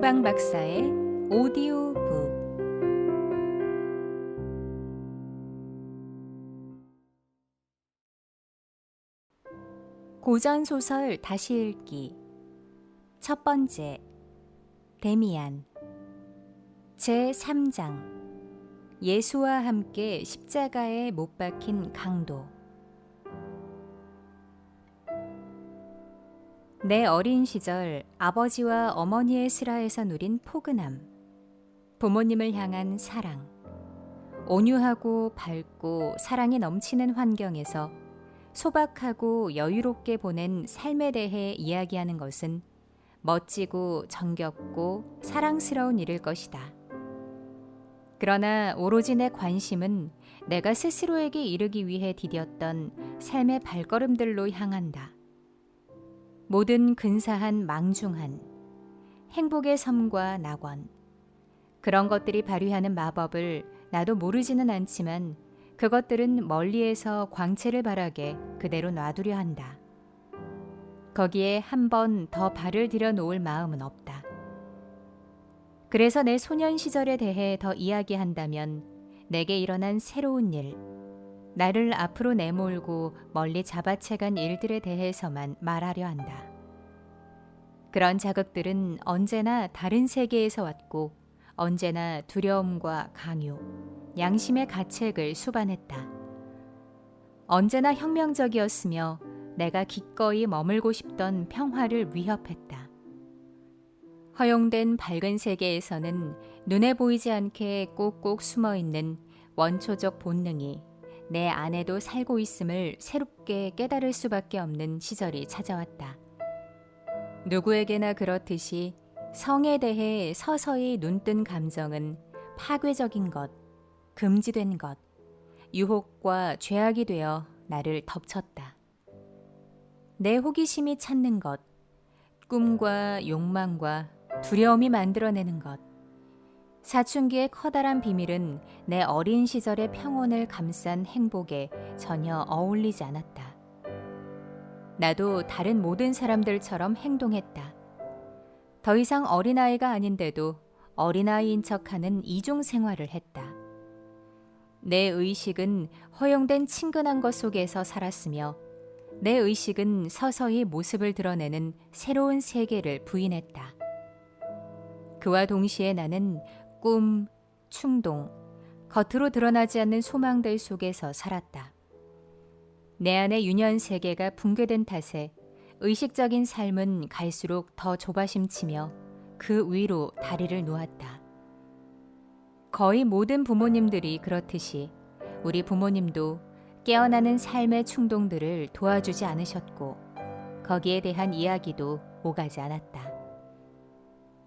동방 박사의 오디오북. 고전 소설 다시 읽기. 첫 번째, 데미안. 제 3장. 예수와 함께 십자가에 못 박힌 강도. 내 어린 시절 아버지와 어머니의 슬하에서 누린 포근함, 부모님을 향한 사랑, 온유하고 밝고 사랑이 넘치는 환경에서 소박하고 여유롭게 보낸 삶에 대해 이야기하는 것은 멋지고 정겹고 사랑스러운 일일 것이다. 그러나 오로지 내 관심은 내가 스스로에게 이르기 위해 디뎠던 삶의 발걸음들로 향한다. 모든 근사한 망중한 행복의 섬과 낙원, 그런 것들이 발휘하는 마법을 나도 모르지는 않지만 그것들은 멀리에서 광채를 바라게 그대로 놔두려 한다. 거기에 한 번 더 발을 들여 놓을 마음은 없다. 그래서 내 소년 시절에 대해 더 이야기한다면 내게 일어난 새로운 일, 나를 앞으로 내몰고 멀리 잡아채간 일들에 대해서만 말하려 한다. 그런 자극들은 언제나 다른 세계에서 왔고 언제나 두려움과 강요, 양심의 가책을 수반했다. 언제나 혁명적이었으며 내가 기꺼이 머물고 싶던 평화를 위협했다. 허용된 밝은 세계에서는 눈에 보이지 않게 꼭꼭 숨어있는 원초적 본능이 내 안에도 살고 있음을 새롭게 깨달을 수밖에 없는 시절이 찾아왔다. 누구에게나 그렇듯이 성에 대해 서서히 눈뜬 감정은 파괴적인 것, 금지된 것, 유혹과 죄악이 되어 나를 덮쳤다. 내 호기심이 찾는 것, 꿈과 욕망과 두려움이 만들어내는 것, 사춘기의 커다란 비밀은 내 어린 시절의 평온을 감싼 행복에 전혀 어울리지 않았다. 나도 다른 모든 사람들처럼 행동했다. 더 이상 어린아이가 아닌데도 어린아이인 척하는 이중 생활을 했다. 내 의식은 허용된 친근한 것 속에서 살았으며 내 의식은 서서히 모습을 드러내는 새로운 세계를 부인했다. 그와 동시에 나는 꿈, 충동, 겉으로 드러나지 않는 소망들 속에서 살았다. 내 안의 유년 세계가 붕괴된 탓에 의식적인 삶은 갈수록 더 조바심치며 그 위로 다리를 놓았다. 거의 모든 부모님들이 그렇듯이 우리 부모님도 깨어나는 삶의 충동들을 도와주지 않으셨고 거기에 대한 이야기도 오가지 않았다.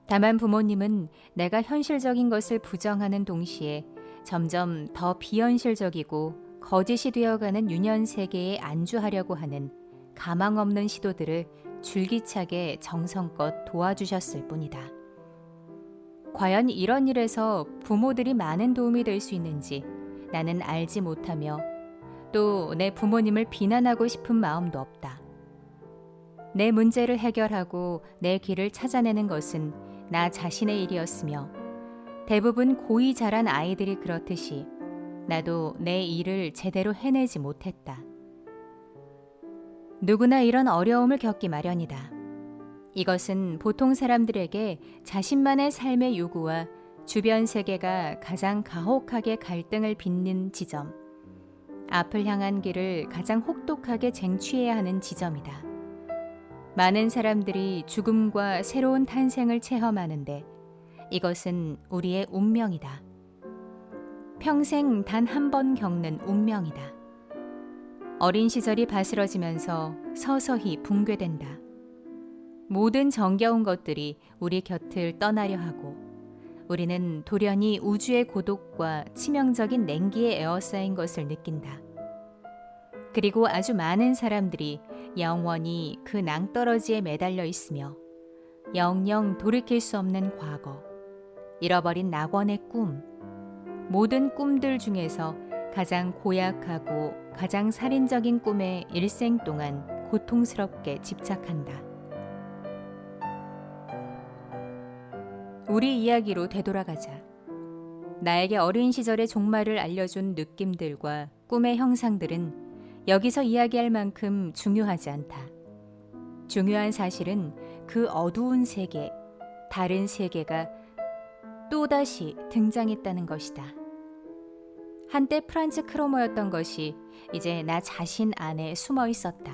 다만 부모님은 내가 현실적인 것을 부정하는 동시에 점점 더 비현실적이고 거짓이 되어가는 유년 세계에 안주하려고 하는 가망 없는 시도들을 줄기차게 정성껏 도와주셨을 뿐이다. 과연 이런 일에서 부모들이 많은 도움이 될 수 있는지 나는 알지 못하며 또 내 부모님을 비난하고 싶은 마음도 없다. 내 문제를 해결하고 내 길을 찾아내는 것은 나 자신의 일이었으며 대부분 고이 자란 아이들이 그렇듯이 나도 내 일을 제대로 해내지 못했다. 누구나 이런 어려움을 겪기 마련이다. 이것은 보통 사람들에게 자신만의 삶의 요구와 주변 세계가 가장 가혹하게 갈등을 빚는 지점, 앞을 향한 길을 가장 혹독하게 쟁취해야 하는 지점이다. 많은 사람들이 죽음과 새로운 탄생을 체험하는데 이것은 우리의 운명이다. 평생 단 한 번 겪는 운명이다. 어린 시절이 바스러지면서 서서히 붕괴된다. 모든 정겨운 것들이 우리 곁을 떠나려 하고 우리는 돌연히 우주의 고독과 치명적인 냉기에 에워싸인 것을 느낀다. 그리고 아주 많은 사람들이 영원히 그 낭떠러지에 매달려 있으며 영영 돌이킬 수 없는 과거, 잃어버린 낙원의 꿈, 모든 꿈들 중에서 가장 고약하고 가장 살인적인 꿈에 일생 동안 고통스럽게 집착한다. 우리 이야기로 되돌아가자. 나에게 어린 시절의 종말을 알려준 느낌들과 꿈의 형상들은 여기서 이야기할 만큼 중요하지 않다. 중요한 사실은 그 어두운 세계, 다른 세계가 또다시 등장했다는 것이다. 한때 프란츠 크로머였던 것이 이제 나 자신 안에 숨어 있었다.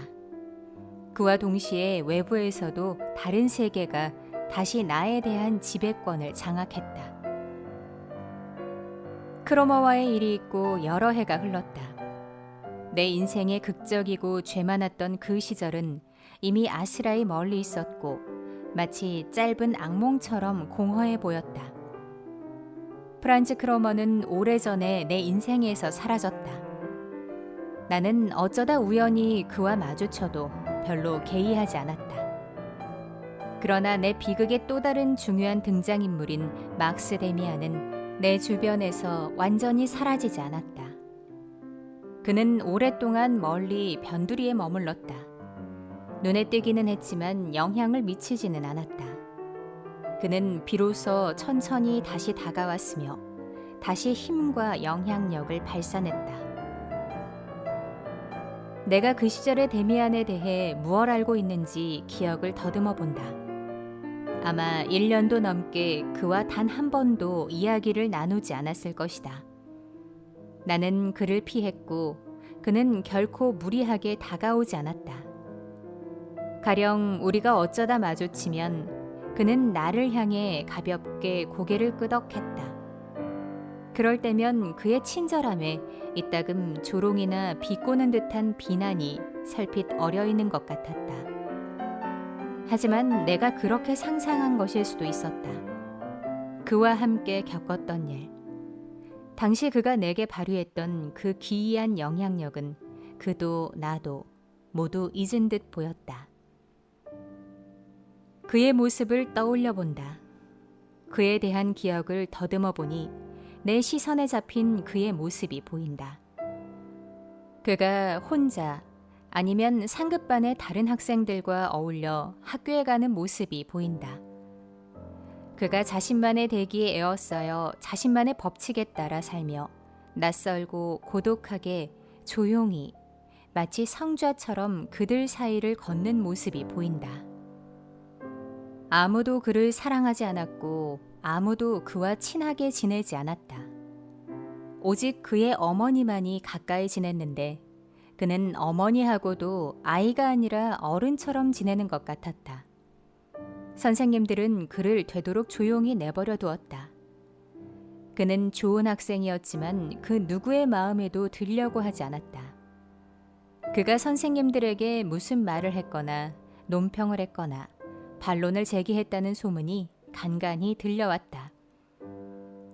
그와 동시에 외부에서도 다른 세계가 다시 나에 대한 지배권을 장악했다. 크로머와의 일이 있고 여러 해가 흘렀다. 내 인생의 극적이고 죄 많았던 그 시절은 이미 아스라이 멀리 있었고 마치 짧은 악몽처럼 공허해 보였다. 프란츠 크로머는 오래전에 내 인생에서 사라졌다. 나는 어쩌다 우연히 그와 마주쳐도 별로 개의하지 않았다. 그러나 내 비극의 또 다른 중요한 등장인물인 막스 데미안은 내 주변에서 완전히 사라지지 않았다. 그는 오랫동안 멀리 변두리에 머물렀다. 눈에 띄기는 했지만 영향을 미치지는 않았다. 그는 비로소 천천히 다시 다가왔으며 다시 힘과 영향력을 발산했다. 내가 그 시절의 데미안에 대해 무얼 알고 있는지 기억을 더듬어 본다. 아마 1년도 넘게 그와 단 한 번도 이야기를 나누지 않았을 것이다. 나는 그를 피했고 그는 결코 무리하게 다가오지 않았다. 가령 우리가 어쩌다 마주치면 그는 나를 향해 가볍게 고개를 끄덕했다. 그럴 때면 그의 친절함에 이따금 조롱이나 비꼬는 듯한 비난이 살핏 어려있는 것 같았다. 하지만 내가 그렇게 상상한 것일 수도 있었다. 그와 함께 겪었던 일, 당시 그가 내게 발휘했던 그 기이한 영향력은 그도 나도 모두 잊은 듯 보였다. 그의 모습을 떠올려 본다. 그에 대한 기억을 더듬어 보니 내 시선에 잡힌 그의 모습이 보인다. 그가 혼자 아니면 상급반의 다른 학생들과 어울려 학교에 가는 모습이 보인다. 그가 자신만의 대기에 에워싸여 자신만의 법칙에 따라 살며 낯설고 고독하게 조용히 마치 성좌처럼 그들 사이를 걷는 모습이 보인다. 아무도 그를 사랑하지 않았고 아무도 그와 친하게 지내지 않았다. 오직 그의 어머니만이 가까이 지냈는데 그는 어머니하고도 아이가 아니라 어른처럼 지내는 것 같았다. 선생님들은 그를 되도록 조용히 내버려 두었다. 그는 좋은 학생이었지만 그 누구의 마음에도 들려고 하지 않았다. 그가 선생님들에게 무슨 말을 했거나 논평을 했거나 반론을 제기했다는 소문이 간간히 들려왔다.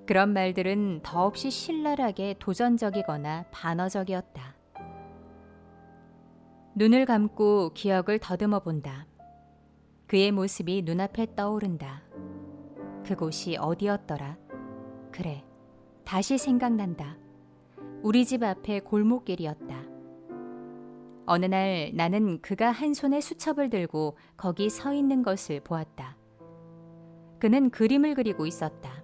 그런 말들은 더없이 신랄하게 도전적이거나 반어적이었다. 눈을 감고 기억을 더듬어 본다. 그의 모습이 눈앞에 떠오른다. 그곳이 어디였더라? 그래, 다시 생각난다. 우리 집 앞의 골목길이었다. 어느 날 나는 그가 한 손에 수첩을 들고 거기 서 있는 것을 보았다. 그는 그림을 그리고 있었다.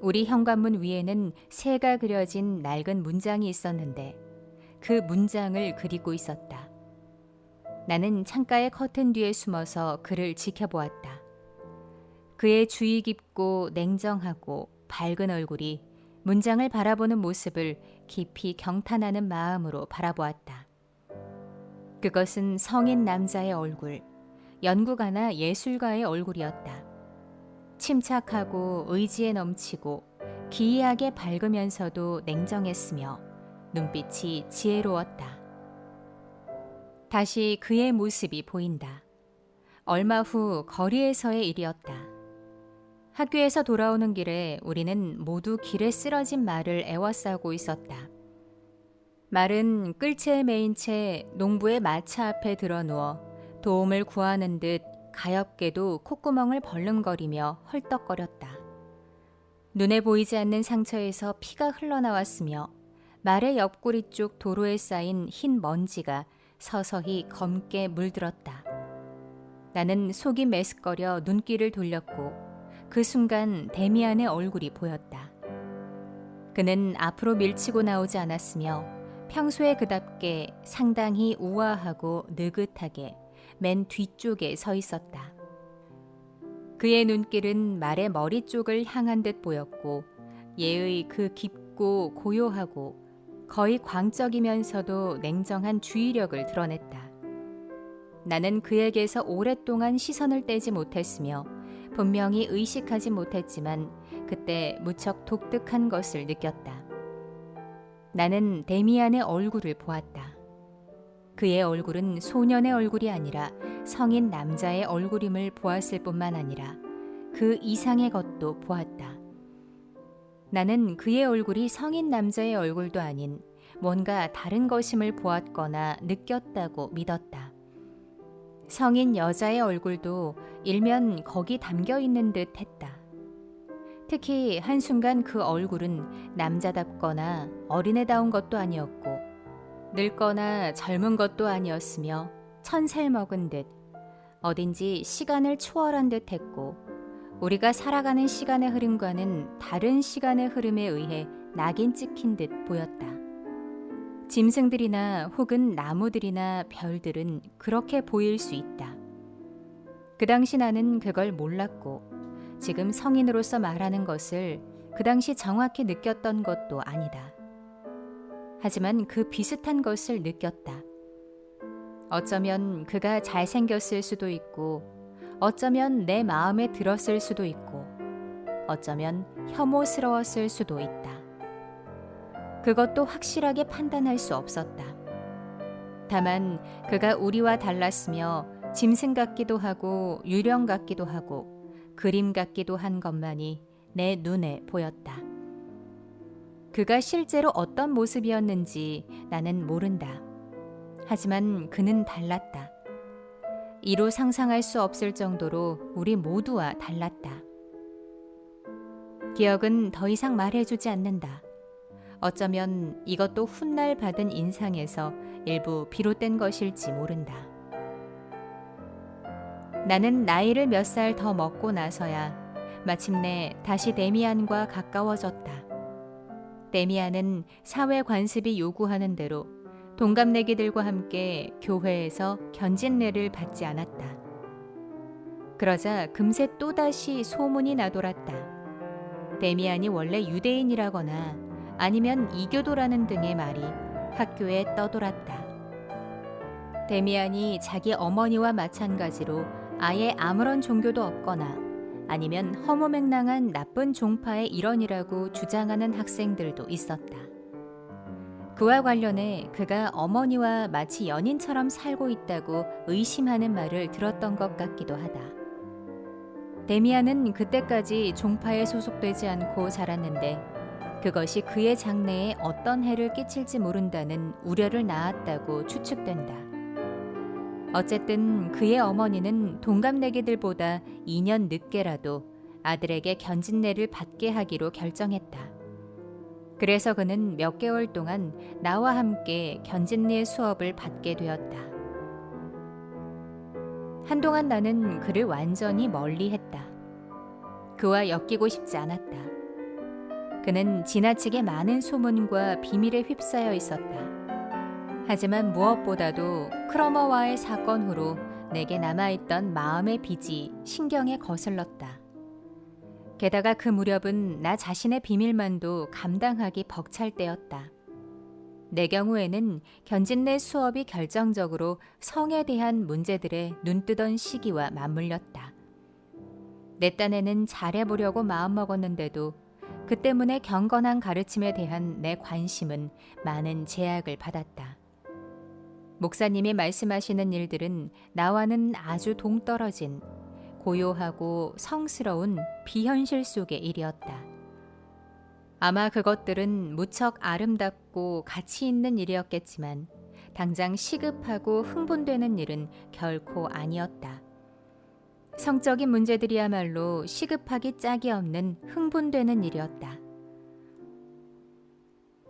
우리 현관문 위에는 새가 그려진 낡은 문장이 있었는데 그 문장을 그리고 있었다. 나는 창가의 커튼 뒤에 숨어서 그를 지켜보았다. 그의 주의 깊고 냉정하고 밝은 얼굴이 문장을 바라보는 모습을 깊이 경탄하는 마음으로 바라보았다. 그것은 성인 남자의 얼굴, 연구가나 예술가의 얼굴이었다. 침착하고 의지에 넘치고 기이하게 밝으면서도 냉정했으며 눈빛이 지혜로웠다. 다시 그의 모습이 보인다. 얼마 후 거리에서의 일이었다. 학교에서 돌아오는 길에 우리는 모두 길에 쓰러진 말을 애워싸고 있었다. 말은 끌채에 매인 채 농부의 마차 앞에 드러누워 도움을 구하는 듯 가엾게도 콧구멍을 벌름거리며 헐떡거렸다. 눈에 보이지 않는 상처에서 피가 흘러나왔으며 말의 옆구리 쪽 도로에 쌓인 흰 먼지가 서서히 검게 물들었다. 나는 속이 메스꺼려 눈길을 돌렸고 그 순간 데미안의 얼굴이 보였다. 그는 앞으로 밀치고 나오지 않았으며 평소에 그답게 상당히 우아하고 느긋하게 맨 뒤쪽에 서 있었다. 그의 눈길은 말의 머리 쪽을 향한 듯 보였고 얘의 그 깊고 고요하고 거의 광적이면서도 냉정한 주의력을 드러냈다. 나는 그에게서 오랫동안 시선을 떼지 못했으며 분명히 의식하지 못했지만 그때 무척 독특한 것을 느꼈다. 나는 데미안의 얼굴을 보았다. 그의 얼굴은 소년의 얼굴이 아니라 성인 남자의 얼굴임을 보았을 뿐만 아니라 그 이상의 것도 보았다. 나는 그의 얼굴이 성인 남자의 얼굴도 아닌 뭔가 다른 것임을 보았거나 느꼈다고 믿었다. 성인 여자의 얼굴도 일면 거기 담겨 있는 듯 했다. 특히 한순간 그 얼굴은 남자답거나 어린애다운 것도 아니었고 늙거나 젊은 것도 아니었으며 천살 먹은 듯 어딘지 시간을 초월한 듯 했고 우리가 살아가는 시간의 흐름과는 다른 시간의 흐름에 의해 낙인 찍힌 듯 보였다. 짐승들이나 혹은 나무들이나 별들은 그렇게 보일 수 있다. 그 당시 나는 그걸 몰랐고 지금 성인으로서 말하는 것을 그 당시 정확히 느꼈던 것도 아니다. 하지만 그 비슷한 것을 느꼈다. 어쩌면 그가 잘생겼을 수도 있고 어쩌면 내 마음에 들었을 수도 있고 어쩌면 혐오스러웠을 수도 있다. 그것도 확실하게 판단할 수 없었다. 다만 그가 우리와 달랐으며 짐승 같기도 하고 유령 같기도 하고 그림 같기도 한 것만이 내 눈에 보였다. 그가 실제로 어떤 모습이었는지 나는 모른다. 하지만 그는 달랐다. 이루 상상할 수 없을 정도로 우리 모두와 달랐다. 기억은 더 이상 말해주지 않는다. 어쩌면 이것도 훗날 받은 인상에서 일부 비롯된 것일지 모른다. 나는 나이를 몇 살 더 먹고 나서야 마침내 다시 데미안과 가까워졌다. 데미안은 사회 관습이 요구하는 대로 동갑내기들과 함께 교회에서 견진례를 받지 않았다. 그러자 금세 또다시 소문이 나돌았다. 데미안이 원래 유대인이라거나 아니면 이교도라는 등의 말이 학교에 떠돌았다. 데미안이 자기 어머니와 마찬가지로 아예 아무런 종교도 없거나 아니면 허무맹랑한 나쁜 종파의 일원이라고 주장하는 학생들도 있었다. 그와 관련해 그가 어머니와 마치 연인처럼 살고 있다고 의심하는 말을 들었던 것 같기도 하다. 데미안은 그때까지 종파에 소속되지 않고 자랐는데 그것이 그의 장래에 어떤 해를 끼칠지 모른다는 우려를 낳았다고 추측된다. 어쨌든 그의 어머니는 동갑내기들보다 2년 늦게라도 아들에게 견진례를 받게 하기로 결정했다. 그래서 그는 몇 개월 동안 나와 함께 견진례 수업을 받게 되었다. 한동안 나는 그를 완전히 멀리했다. 그와 엮이고 싶지 않았다. 그는 지나치게 많은 소문과 비밀에 휩싸여 있었다. 하지만 무엇보다도 크러머와의 사건 후로 내게 남아있던 마음의 빚이 신경에 거슬렀다. 게다가 그 무렵은 나 자신의 비밀만도 감당하기 벅찰 때였다. 내 경우에는 견진례 수업이 결정적으로 성에 대한 문제들에 눈뜨던 시기와 맞물렸다. 내 딴에는 잘해보려고 마음먹었는데도 그 때문에 경건한 가르침에 대한 내 관심은 많은 제약을 받았다. 목사님이 말씀하시는 일들은 나와는 아주 동떨어진 고요하고 성스러운 비현실 속의 일이었다. 아마 그것들은 무척 아름답고 가치 있는 일이었겠지만 당장 시급하고 흥분되는 일은 결코 아니었다. 성적인 문제들이야말로 시급하기 짝이 없는 흥분되는 일이었다.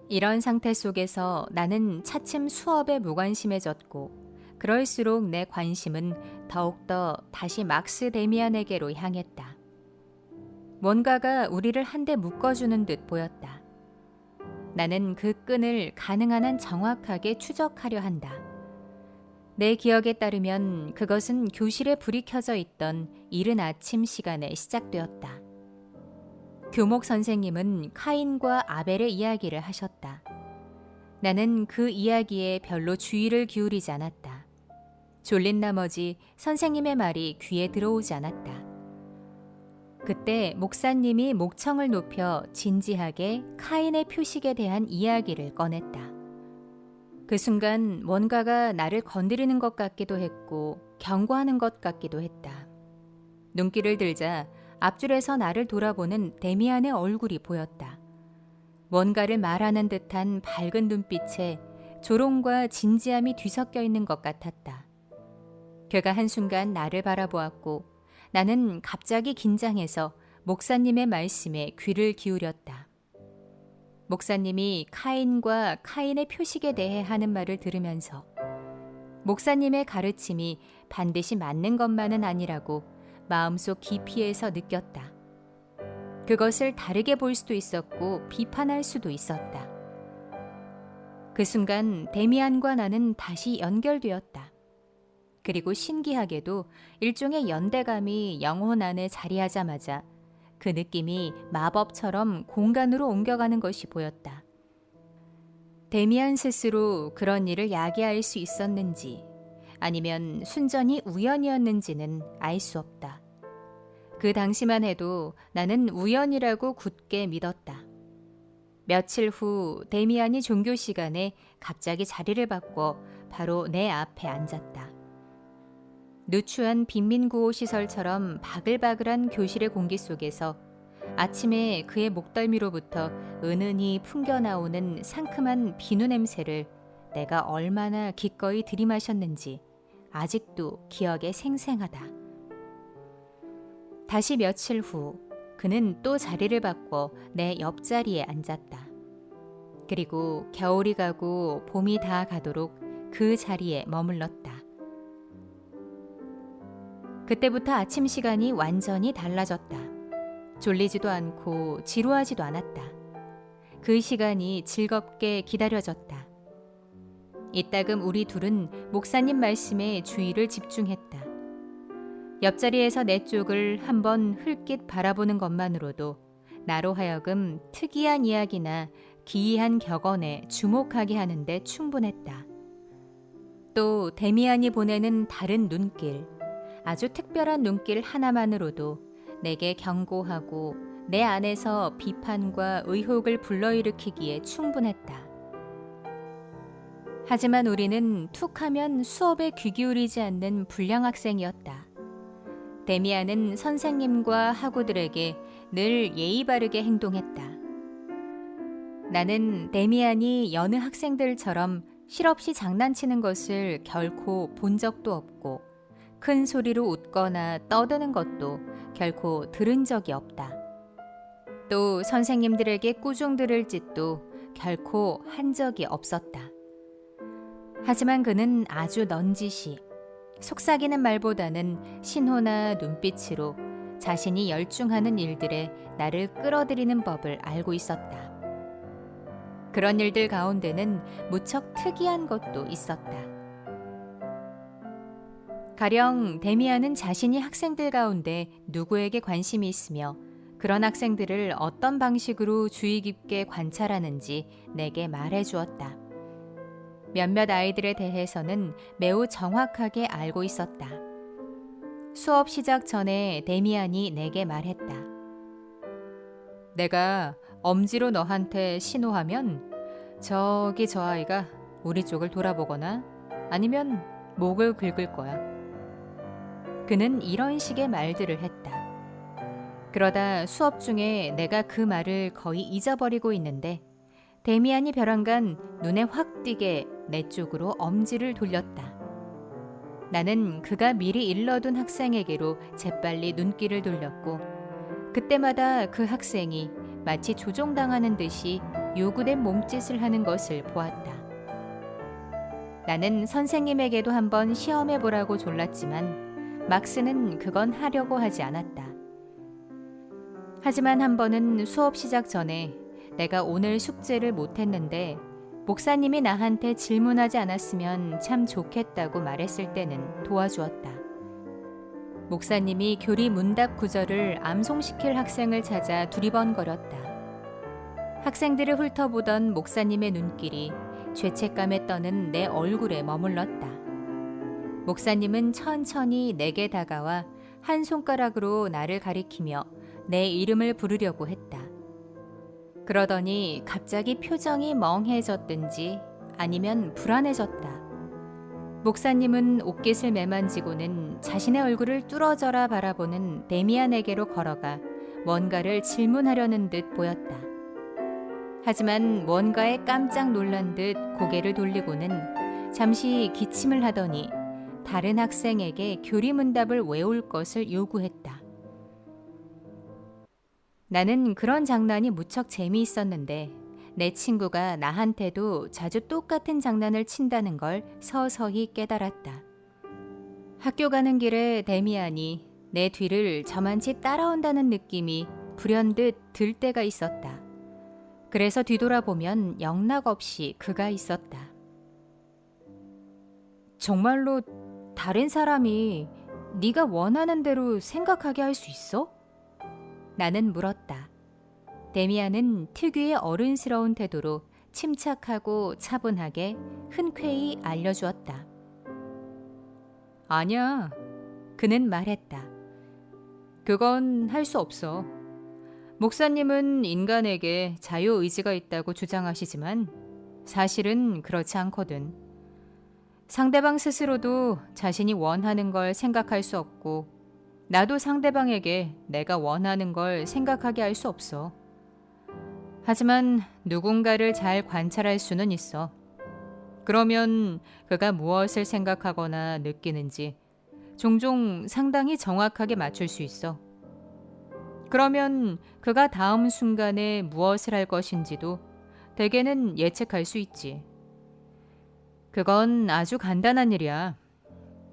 이런 상태 속에서 나는 차츰 수업에 무관심해졌고 그럴수록 내 관심은 더욱더 다시 막스 데미안에게로 향했다. 뭔가가 우리를 한데 묶어주는 듯 보였다. 나는 그 끈을 가능한 한 정확하게 추적하려 한다. 내 기억에 따르면 그것은 교실에 불이 켜져 있던 이른 아침 시간에 시작되었다. 교목 선생님은 카인과 아벨의 이야기를 하셨다. 나는 그 이야기에 별로 주의를 기울이지 않았다. 졸린 나머지 선생님의 말이 귀에 들어오지 않았다. 그때 목사님이 목청을 높여 진지하게 카인의 표식에 대한 이야기를 꺼냈다. 그 순간 뭔가가 나를 건드리는 것 같기도 했고 경고하는 것 같기도 했다. 눈길을 들자 앞줄에서 나를 돌아보는 데미안의 얼굴이 보였다. 뭔가를 말하는 듯한 밝은 눈빛에 조롱과 진지함이 뒤섞여 있는 것 같았다. 그가 한순간 나를 바라보았고 나는 갑자기 긴장해서 목사님의 말씀에 귀를 기울였다. 목사님이 카인과 카인의 표식에 대해 하는 말을 들으면서 목사님의 가르침이 반드시 맞는 것만은 아니라고 마음속 깊이에서 느꼈다. 그것을 다르게 볼 수도 있었고 비판할 수도 있었다. 그 순간 데미안과 나는 다시 연결되었다. 그리고 신기하게도 일종의 연대감이 영혼 안에 자리하자마자 그 느낌이 마법처럼 공간으로 옮겨가는 것이 보였다. 데미안 스스로 그런 일을 야기할 수 있었는지 아니면 순전히 우연이었는지는 알 수 없다. 그 당시만 해도 나는 우연이라고 굳게 믿었다. 며칠 후 데미안이 종교 시간에 갑자기 자리를 바꿔 바로 내 앞에 앉았다. 누추한 빈민구호시설처럼 바글바글한 교실의 공기 속에서 아침에 그의 목덜미로부터 은은히 풍겨나오는 상큼한 비누 냄새를 내가 얼마나 기꺼이 들이마셨는지 아직도 기억에 생생하다. 다시 며칠 후 그는 또 자리를 바꿔 내 옆자리에 앉았다. 그리고 겨울이 가고 봄이 다 가도록 그 자리에 머물렀다. 그때부터 아침 시간이 완전히 달라졌다. 졸리지도 않고 지루하지도 않았다. 그 시간이 즐겁게 기다려졌다. 이따금 우리 둘은 목사님 말씀에 주의를 집중했다. 옆자리에서 내 쪽을 한번 흘낏 바라보는 것만으로도 나로 하여금 특이한 이야기나 기이한 격언에 주목하게 하는데 충분했다. 또 데미안이 보내는 다른 눈길, 아주 특별한 눈길 하나만으로도 내게 경고하고 내 안에서 비판과 의혹을 불러일으키기에 충분했다. 하지만 우리는 툭하면 수업에 귀 기울이지 않는 불량 학생이었다. 데미안은 선생님과 학우들에게 늘 예의 바르게 행동했다. 나는 데미안이 여느 학생들처럼 실없이 장난치는 것을 결코 본 적도 없고 큰 소리로 웃거나 떠드는 것도 결코 들은 적이 없다. 또 선생님들에게 꾸중 들을 짓도 결코 한 적이 없었다. 하지만 그는 아주 넌지시 속삭이는 말보다는 신호나 눈빛으로 자신이 열중하는 일들에 나를 끌어들이는 법을 알고 있었다. 그런 일들 가운데는 무척 특이한 것도 있었다. 가령 데미안은 자신이 학생들 가운데 누구에게 관심이 있으며 그런 학생들을 어떤 방식으로 주의 깊게 관찰하는지 내게 말해 주었다. 몇몇 아이들에 대해서는 매우 정확하게 알고 있었다. 수업 시작 전에 데미안이 내게 말했다. 내가 엄지로 너한테 신호하면 저기 저 아이가 우리 쪽을 돌아보거나 아니면 목을 긁을 거야. 그는 이런 식의 말들을 했다. 그러다 수업 중에 내가 그 말을 거의 잊어버리고 있는데 데미안이 벼랑간 눈에 확 띄게 내 쪽으로 엄지를 돌렸다. 나는 그가 미리 일러둔 학생에게로 재빨리 눈길을 돌렸고 그때마다 그 학생이 마치 조종당하는 듯이 요구된 몸짓을 하는 것을 보았다. 나는 선생님에게도 한번 시험해보라고 졸랐지만 막스는 그건 하려고 하지 않았다. 하지만 한 번은 수업 시작 전에 내가 오늘 숙제를 못했는데 목사님이 나한테 질문하지 않았으면 참 좋겠다고 말했을 때는 도와주었다. 목사님이 교리 문답 구절을 암송시킬 학생을 찾아 두리번거렸다. 학생들을 훑어보던 목사님의 눈길이 죄책감에 떠는 내 얼굴에 머물렀다. 목사님은 천천히 내게 다가와 한 손가락으로 나를 가리키며 내 이름을 부르려고 했다. 그러더니 갑자기 표정이 멍해졌든지 아니면 불안해졌다. 목사님은 옷깃을 매만지고는 자신의 얼굴을 뚫어져라 바라보는 데미안에게로 걸어가 뭔가를 질문하려는 듯 보였다. 하지만 뭔가에 깜짝 놀란 듯 고개를 돌리고는 잠시 기침을 하더니 다른 학생에게 교리 문답을 외울 것을 요구했다. 나는 그런 장난이 무척 재미있었는데 내 친구가 나한테도 자주 똑같은 장난을 친다는 걸 서서히 깨달았다. 학교 가는 길에 데미안이 내 뒤를 저만치 따라온다는 느낌이 불현듯 들 때가 있었다. 그래서 뒤돌아보면 영락없이 그가 있었다. 정말로 다른 사람이 네가 원하는 대로 생각하게 할 수 있어? 나는 물었다. 데미안은 특유의 어른스러운 태도로 침착하고 차분하게 흔쾌히 알려주었다. 아니야, 그는 말했다. 그건 할 수 없어. 목사님은 인간에게 자유의지가 있다고 주장하시지만 사실은 그렇지 않거든. 상대방 스스로도 자신이 원하는 걸 생각할 수 없고 나도 상대방에게 내가 원하는 걸 생각하게 할 수 없어. 하지만 누군가를 잘 관찰할 수는 있어. 그러면 그가 무엇을 생각하거나 느끼는지 종종 상당히 정확하게 맞출 수 있어. 그러면 그가 다음 순간에 무엇을 할 것인지도 대개는 예측할 수 있지. 그건 아주 간단한 일이야.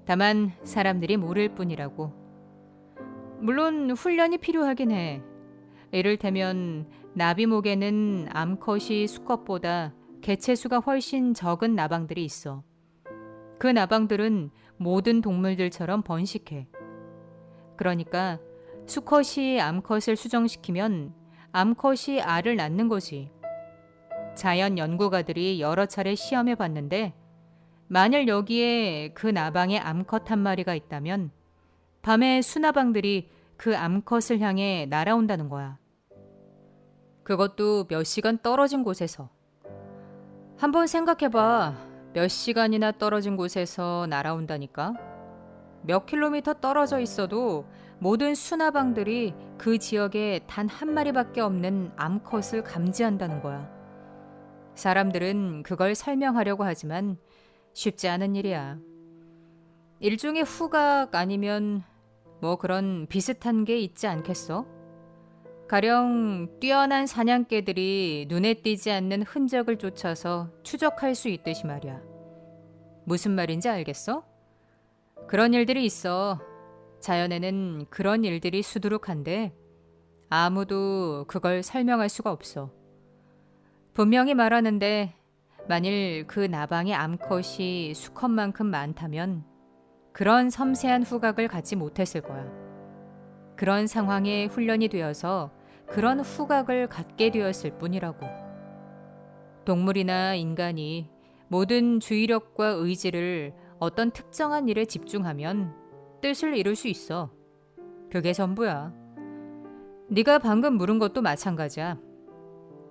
다만 사람들이 모를 뿐이라고. 물론 훈련이 필요하긴 해. 이를테면 나비목에는 암컷이 수컷보다 개체수가 훨씬 적은 나방들이 있어. 그 나방들은 모든 동물들처럼 번식해. 그러니까 수컷이 암컷을 수정시키면 암컷이 알을 낳는 거지. 자연 연구가들이 여러 차례 시험해 봤는데 만일 여기에 그 나방의 암컷 한 마리가 있다면 밤에 수나방들이 그 암컷을 향해 날아온다는 거야. 그것도 몇 시간 떨어진 곳에서. 한번 생각해봐. 몇 시간이나 떨어진 곳에서 날아온다니까. 몇 킬로미터 떨어져 있어도 모든 수나방들이 그 지역에 단 한 마리밖에 없는 암컷을 감지한다는 거야. 사람들은 그걸 설명하려고 하지만 쉽지 않은 일이야. 일종의 후각 아니면 뭐 그런 비슷한 게 있지 않겠어? 가령 뛰어난 사냥개들이 눈에 띄지 않는 흔적을 쫓아서 추적할 수 있듯이 말이야. 무슨 말인지 알겠어? 그런 일들이 있어. 자연에는 그런 일들이 수두룩한데 아무도 그걸 설명할 수가 없어. 분명히 말하는데 만일 그 나방의 암컷이 수컷만큼 많다면 그런 섬세한 후각을 갖지 못했을 거야. 그런 상황에 훈련이 되어서 그런 후각을 갖게 되었을 뿐이라고. 동물이나 인간이 모든 주의력과 의지를 어떤 특정한 일에 집중하면 뜻을 이룰 수 있어. 그게 전부야. 네가 방금 물은 것도 마찬가지야.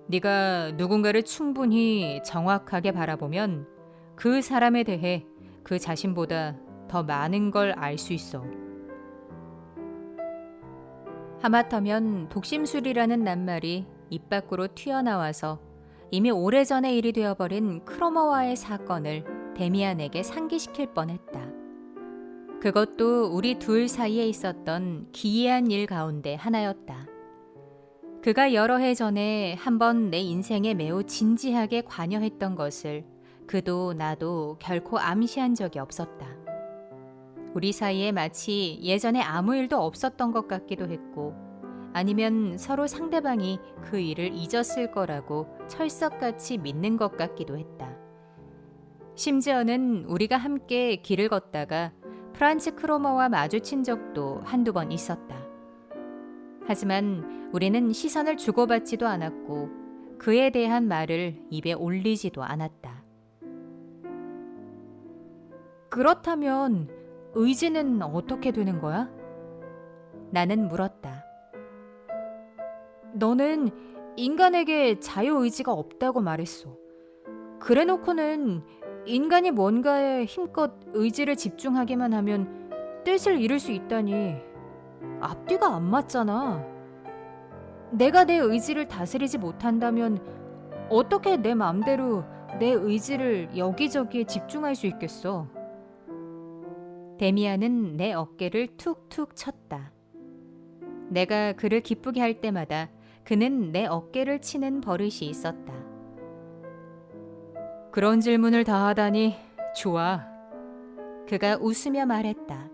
네가 누군가를 충분히 정확하게 바라보면 그 사람에 대해 그 자신보다 더 많은 걸 알 수 있어. 하마터면 독심술이라는 낱말이 입 밖으로 튀어나와서 이미 오래전의 일이 되어버린 크로머와의 사건을 데미안에게 상기시킬 뻔했다. 그것도 우리 둘 사이에 있었던 기이한 일 가운데 하나였다. 그가 여러 해 전에 한번 내 인생에 매우 진지하게 관여했던 것을 그도 나도 결코 암시한 적이 없었다. 우리 사이에 마치 예전에 아무 일도 없었던 것 같기도 했고 아니면 서로 상대방이 그 일을 잊었을 거라고 철석같이 믿는 것 같기도 했다. 심지어는 우리가 함께 길을 걷다가 프란츠 크로머와 마주친 적도 한두 번 있었다. 하지만 우리는 시선을 주고받지도 않았고 그에 대한 말을 입에 올리지도 않았다. 그렇다면 의지는 어떻게 되는 거야? 나는 물었다. 너는 인간에게 자유의지가 없다고 말했어. 그래놓고는 인간이 뭔가에 힘껏 의지를 집중하기만 하면 뜻을 이룰 수 있다니 앞뒤가 안 맞잖아. 내가 내 의지를 다스리지 못한다면 어떻게 내 마음대로 내 의지를 여기저기에 집중할 수 있겠어? 데미안은 내 어깨를 툭툭 쳤다. 내가 그를 기쁘게 할 때마다 그는 내 어깨를 치는 버릇이 있었다. 그런 질문을 다 하다니 좋아. 그가 웃으며 말했다.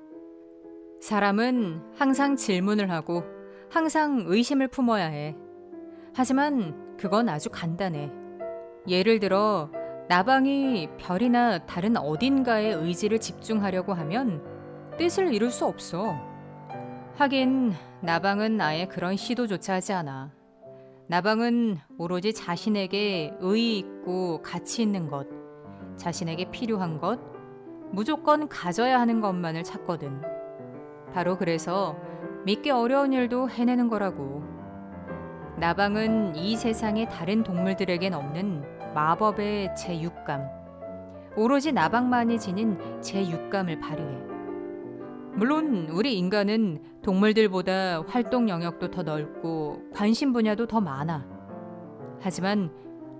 사람은 항상 질문을 하고 항상 의심을 품어야 해. 하지만 그건 아주 간단해. 예를 들어 나방이 별이나 다른 어딘가에 의지를 집중하려고 하면 뜻을 이룰 수 없어. 하긴 나방은 아예 그런 시도조차 하지 않아. 나방은 오로지 자신에게 의의 있고 가치 있는 것, 자신에게 필요한 것, 무조건 가져야 하는 것만을 찾거든. 바로 그래서 믿기 어려운 일도 해내는 거라고. 나방은 이 세상의 다른 동물들에겐 없는 마법의 제6감, 오로지 나방만이 지닌 제6감을 발휘해. 물론 우리 인간은 동물들보다 활동 영역도 더 넓고 관심 분야도 더 많아. 하지만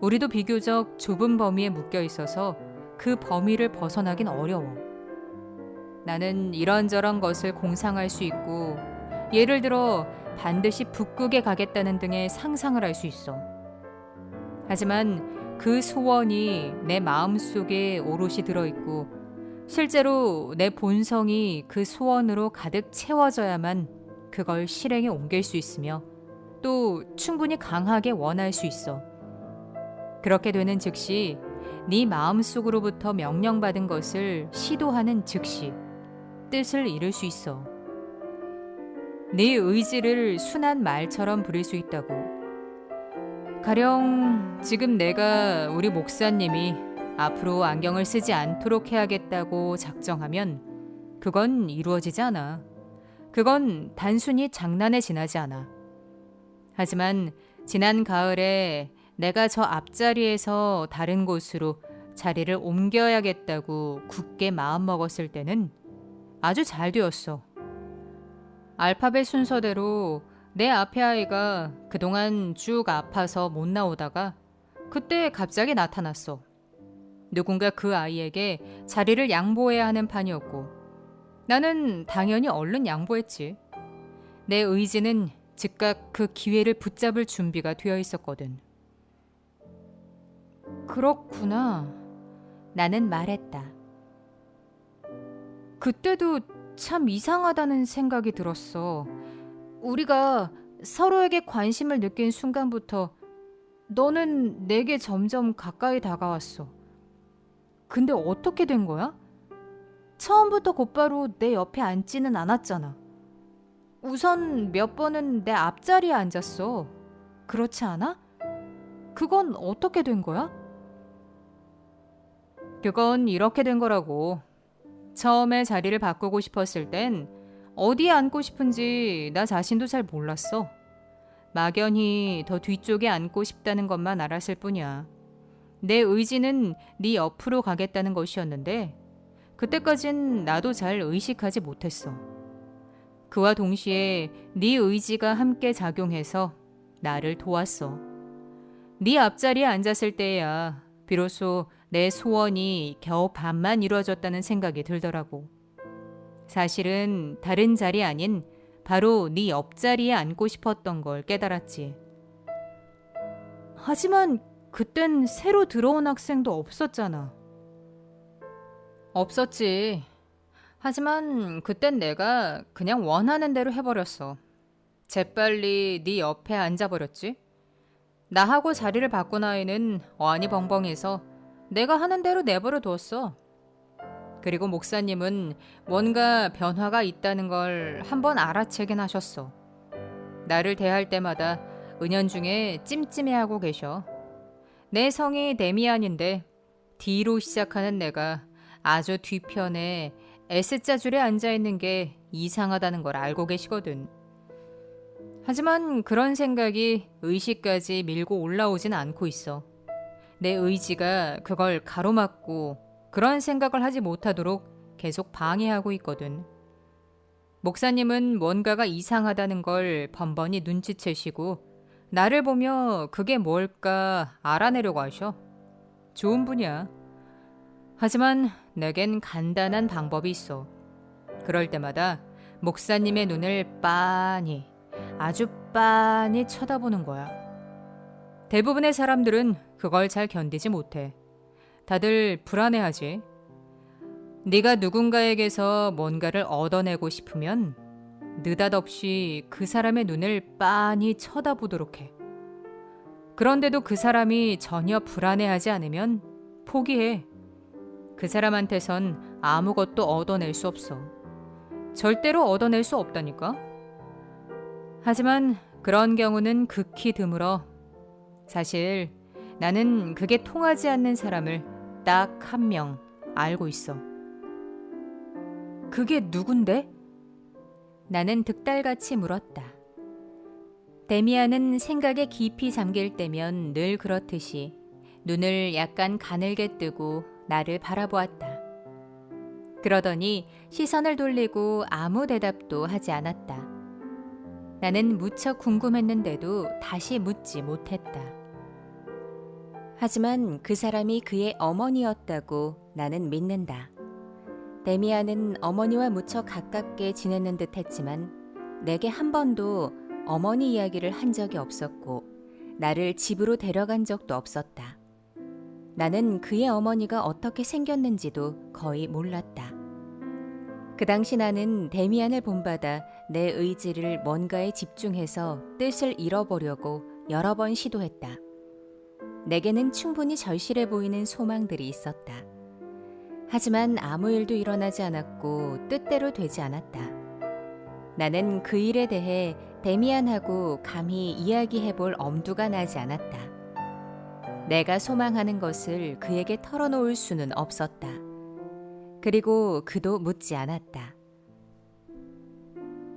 우리도 비교적 좁은 범위에 묶여 있어서 그 범위를 벗어나긴 어려워. 나는 이런저런 것을 공상할 수 있고 예를 들어 반드시 북극에 가겠다는 등의 상상을 할 수 있어. 하지만 그 소원이 내 마음속에 오롯이 들어있고 실제로 내 본성이 그 소원으로 가득 채워져야만 그걸 실행에 옮길 수 있으며 또 충분히 강하게 원할 수 있어. 그렇게 되는 즉시 네 마음속으로부터 명령받은 것을 시도하는 즉시 뜻을 이룰 수 있어. 네 의지를 순한 말처럼 부릴 수 있다고. 가령 지금 내가 우리 목사님이 앞으로 안경을 쓰지 않도록 해야겠다고 작정하면 그건 이루어지지 않아. 그건 단순히 장난에 지나지 않아. 하지만 지난 가을에 내가 저 앞자리에서 다른 곳으로 자리를 옮겨야겠다고 굳게 마음먹었을 때는 아주 잘 되었어. 알파벳 순서대로 내 앞에 아이가 그동안 쭉 아파서 못 나오다가 그때 갑자기 나타났어. 누군가 그 아이에게 자리를 양보해야 하는 판이었고 나는 당연히 얼른 양보했지. 내 의지는 즉각 그 기회를 붙잡을 준비가 되어 있었거든. 그렇구나. 나는 말했다. 그때도 참 이상하다는 생각이 들었어. 우리가 서로에게 관심을 느낀 순간부터 너는 내게 점점 가까이 다가왔어. 근데 어떻게 된 거야? 처음부터 곧바로 내 옆에 앉지는 않았잖아. 우선 몇 번은 내 앞자리에 앉았어. 그렇지 않아? 그건 어떻게 된 거야? 그건 이렇게 된 거라고. 처음에 자리를 바꾸고 싶었을 땐 어디에 앉고 싶은지 나 자신도 잘 몰랐어. 막연히 더 뒤쪽에 앉고 싶다는 것만 알았을 뿐이야. 내 의지는 네 옆으로 가겠다는 것이었는데 그때까진 나도 잘 의식하지 못했어. 그와 동시에 네 의지가 함께 작용해서 나를 도왔어. 네 앞자리에 앉았을 때야 비로소 내 소원이 겨우 반만 이루어졌다는 생각이 들더라고. 사실은 다른 자리 아닌 바로 네 옆자리에 앉고 싶었던 걸 깨달았지. 하지만 그땐 새로 들어온 학생도 없었잖아. 없었지. 하지만 그땐 내가 그냥 원하는 대로 해버렸어. 재빨리 네 옆에 앉아버렸지? 나하고 자리를 바꾼 아이는 어안이 벙벙해서 내가 하는 대로 내버려 두었어. 그리고 목사님은 뭔가 변화가 있다는 걸 한번 알아채긴 하셨어. 나를 대할 때마다 은연중에 찜찜해하고 계셔. 내 성이 데미안인데 D로 시작하는 내가 아주 뒤편에 S자 줄에 앉아있는 게 이상하다는 걸 알고 계시거든. 하지만 그런 생각이 의식까지 밀고 올라오진 않고 있어. 내 의지가 그걸 가로막고 그런 생각을 하지 못하도록 계속 방해하고 있거든. 목사님은 뭔가가 이상하다는 걸 번번이 눈치채시고 나를 보며 그게 뭘까 알아내려고 하셔. 좋은 분이야. 하지만 내겐 간단한 방법이 있어. 그럴 때마다 목사님의 눈을 빤히, 아주 빤히 쳐다보는 거야. 대부분의 사람들은 그걸 잘 견디지 못해. 다들 불안해하지. 네가 누군가에게서 뭔가를 얻어내고 싶으면 느닷없이 그 사람의 눈을 빤히 쳐다보도록 해. 그런데도 그 사람이 전혀 불안해하지 않으면 포기해. 그 사람한테선 아무것도 얻어낼 수 없어. 절대로 얻어낼 수 없다니까. 하지만 그런 경우는 극히 드물어. 사실 나는 그게 통하지 않는 사람을 딱 한 명 알고 있어. 그게 누군데? 나는 득달같이 물었다. 데미안은 생각에 깊이 잠길 때면 늘 그렇듯이 눈을 약간 가늘게 뜨고 나를 바라보았다. 그러더니 시선을 돌리고 아무 대답도 하지 않았다. 나는 무척 궁금했는데도 다시 묻지 못했다. 하지만 그 사람이 그의 어머니였다고 나는 믿는다. 데미안은 어머니와 무척 가깝게 지냈는 듯 했지만 내게 한 번도 어머니 이야기를 한 적이 없었고 나를 집으로 데려간 적도 없었다. 나는 그의 어머니가 어떻게 생겼는지도 거의 몰랐다. 그 당시 나는 데미안을 본받아 내 의지를 뭔가에 집중해서 뜻을 잃어보려고 여러 번 시도했다. 내게는 충분히 절실해 보이는 소망들이 있었다. 하지만 아무 일도 일어나지 않았고 뜻대로 되지 않았다. 나는 그 일에 대해 데미안하고 감히 이야기해볼 엄두가 나지 않았다. 내가 소망하는 것을 그에게 털어놓을 수는 없었다. 그리고 그도 묻지 않았다.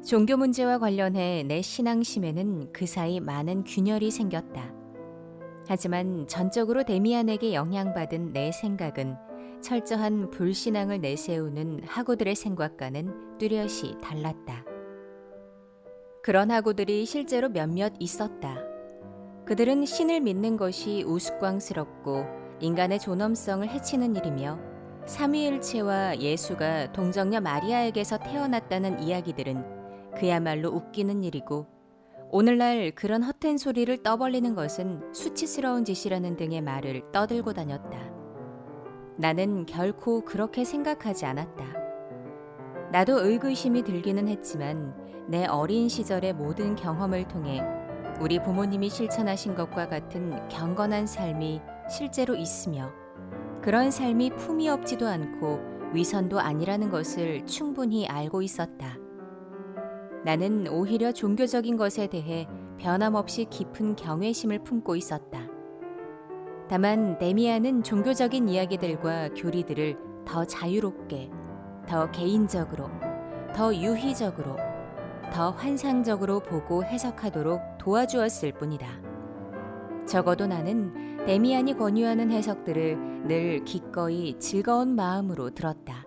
종교 문제와 관련해 내 신앙심에는 그 사이 많은 균열이 생겼다. 하지만 전적으로 데미안에게 영향받은 내 생각은 철저한 불신앙을 내세우는 학우들의 생각과는 뚜렷이 달랐다. 그런 학우들이 실제로 몇몇 있었다. 그들은 신을 믿는 것이 우스꽝스럽고 인간의 존엄성을 해치는 일이며 삼위일체와 예수가 동정녀 마리아에게서 태어났다는 이야기들은 그야말로 웃기는 일이고 오늘날 그런 헛된 소리를 떠벌리는 것은 수치스러운 짓이라는 등의 말을 떠들고 다녔다. 나는 결코 그렇게 생각하지 않았다. 나도 의구심이 들기는 했지만 내 어린 시절의 모든 경험을 통해 우리 부모님이 실천하신 것과 같은 경건한 삶이 실제로 있으며 그런 삶이 품위 없지도 않고 위선도 아니라는 것을 충분히 알고 있었다. 나는 오히려 종교적인 것에 대해 변함없이 깊은 경외심을 품고 있었다. 다만 데미안은 종교적인 이야기들과 교리들을 더 자유롭게, 더 개인적으로, 더 유희적으로, 더 환상적으로 보고 해석하도록 도와주었을 뿐이다. 적어도 나는 데미안이 권유하는 해석들을 늘 기꺼이 즐거운 마음으로 들었다.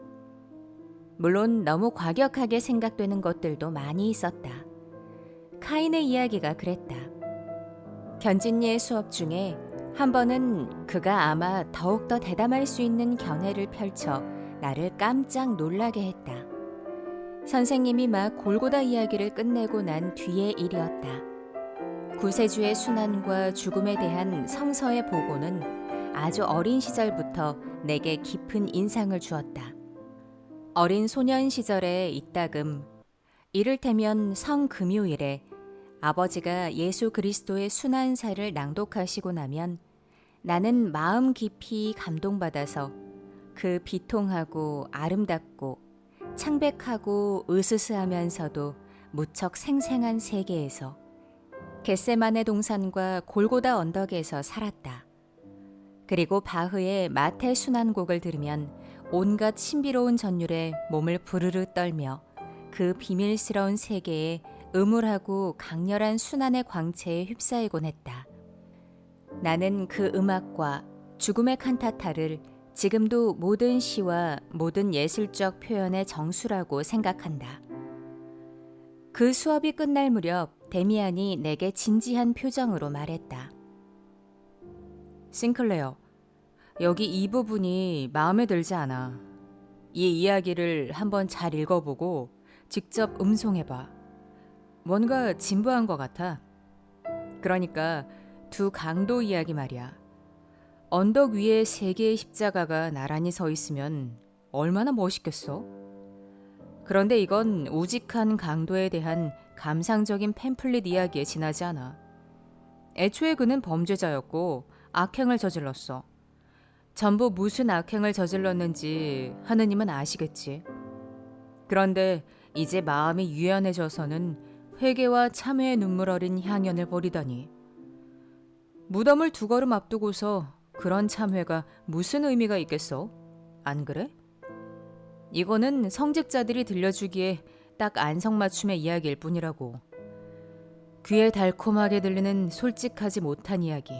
물론 너무 과격하게 생각되는 것들도 많이 있었다. 카인의 이야기가 그랬다. 견진리의 수업 중에 한 번은 그가 아마 더욱더 대담할 수 있는 견해를 펼쳐 나를 깜짝 놀라게 했다. 선생님이 막 골고다 이야기를 끝내고 난 뒤의 일이었다. 구세주의 순환과 죽음에 대한 성서의 보고는 아주 어린 시절부터 내게 깊은 인상을 주었다. 어린 소년 시절에 이따금 이를테면 성금요일에 아버지가 예수 그리스도의 순환사를 낭독하시고 나면 나는 마음 깊이 감동받아서 그 비통하고 아름답고 창백하고 으스스하면서도 무척 생생한 세계에서 겟세마네 동산과 골고다 언덕에서 살았다. 그리고 바흐의 마태 순환곡을 들으면 온갖 신비로운 전율에 몸을 부르르 떨며 그 비밀스러운 세계에 음울하고 강렬한 순환의 광채에 휩싸이곤 했다. 나는 그 음악과 죽음의 칸타타를 지금도 모든 시와 모든 예술적 표현의 정수라고 생각한다. 그 수업이 끝날 무렵 데미안이 내게 진지한 표정으로 말했다. 싱클레어, 여기 이 부분이 마음에 들지 않아. 이 이야기를 한번 잘 읽어보고 직접 음송해봐. 뭔가 진부한 것 같아. 그러니까 두 강도 이야기 말이야. 언덕 위에 세 개의 십자가가 나란히 서 있으면 얼마나 멋있겠어? 그런데 이건 우직한 강도에 대한 감상적인 팸플릿 이야기에 지나지 않아. 애초에 그는 범죄자였고 악행을 저질렀어. 전부 무슨 악행을 저질렀는지 하느님은 아시겠지. 그런데 이제 마음이 유연해져서는 회개와 참회의 눈물 어린 향연을 벌이다니. 무덤을 두 걸음 앞두고서 그런 참회가 무슨 의미가 있겠어? 안 그래? 이거는 성직자들이 들려주기에 딱 안성맞춤의 이야기일 뿐이라고. 귀에 달콤하게 들리는 솔직하지 못한 이야기.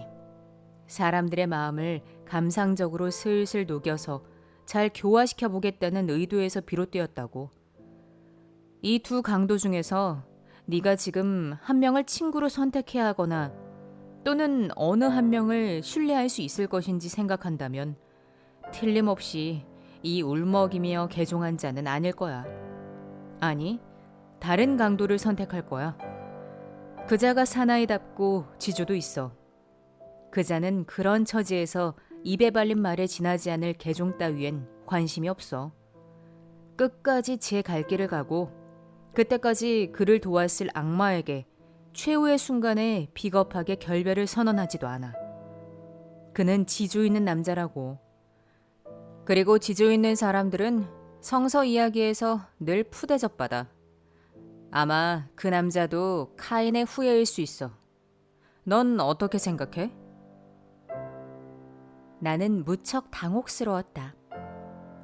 사람들의 마음을 감상적으로 슬슬 녹여서 잘 교화시켜 보겠다는 의도에서 비롯되었다고. 이 두 강도 중에서 네가 지금 한 명을 친구로 선택해야 하거나 또는 어느 한 명을 신뢰할 수 있을 것인지 생각한다면 틀림없이 이 울먹이며 개종한 자는 아닐 거야. 아니, 다른 강도를 선택할 거야. 그 자가 사나이답고 지조도 있어. 그 자는 그런 처지에서 입에 발린 말에 지나지 않을 개종 따위엔 관심이 없어. 끝까지 제 갈 길을 가고 그때까지 그를 도왔을 악마에게 최후의 순간에 비겁하게 결별을 선언하지도 않아. 그는 지조 있는 남자라고. 그리고 지조 있는 사람들은 성서 이야기에서 늘 푸대접받아. 아마 그 남자도 카인의 후예일 수 있어. 넌 어떻게 생각해? 나는 무척 당혹스러웠다.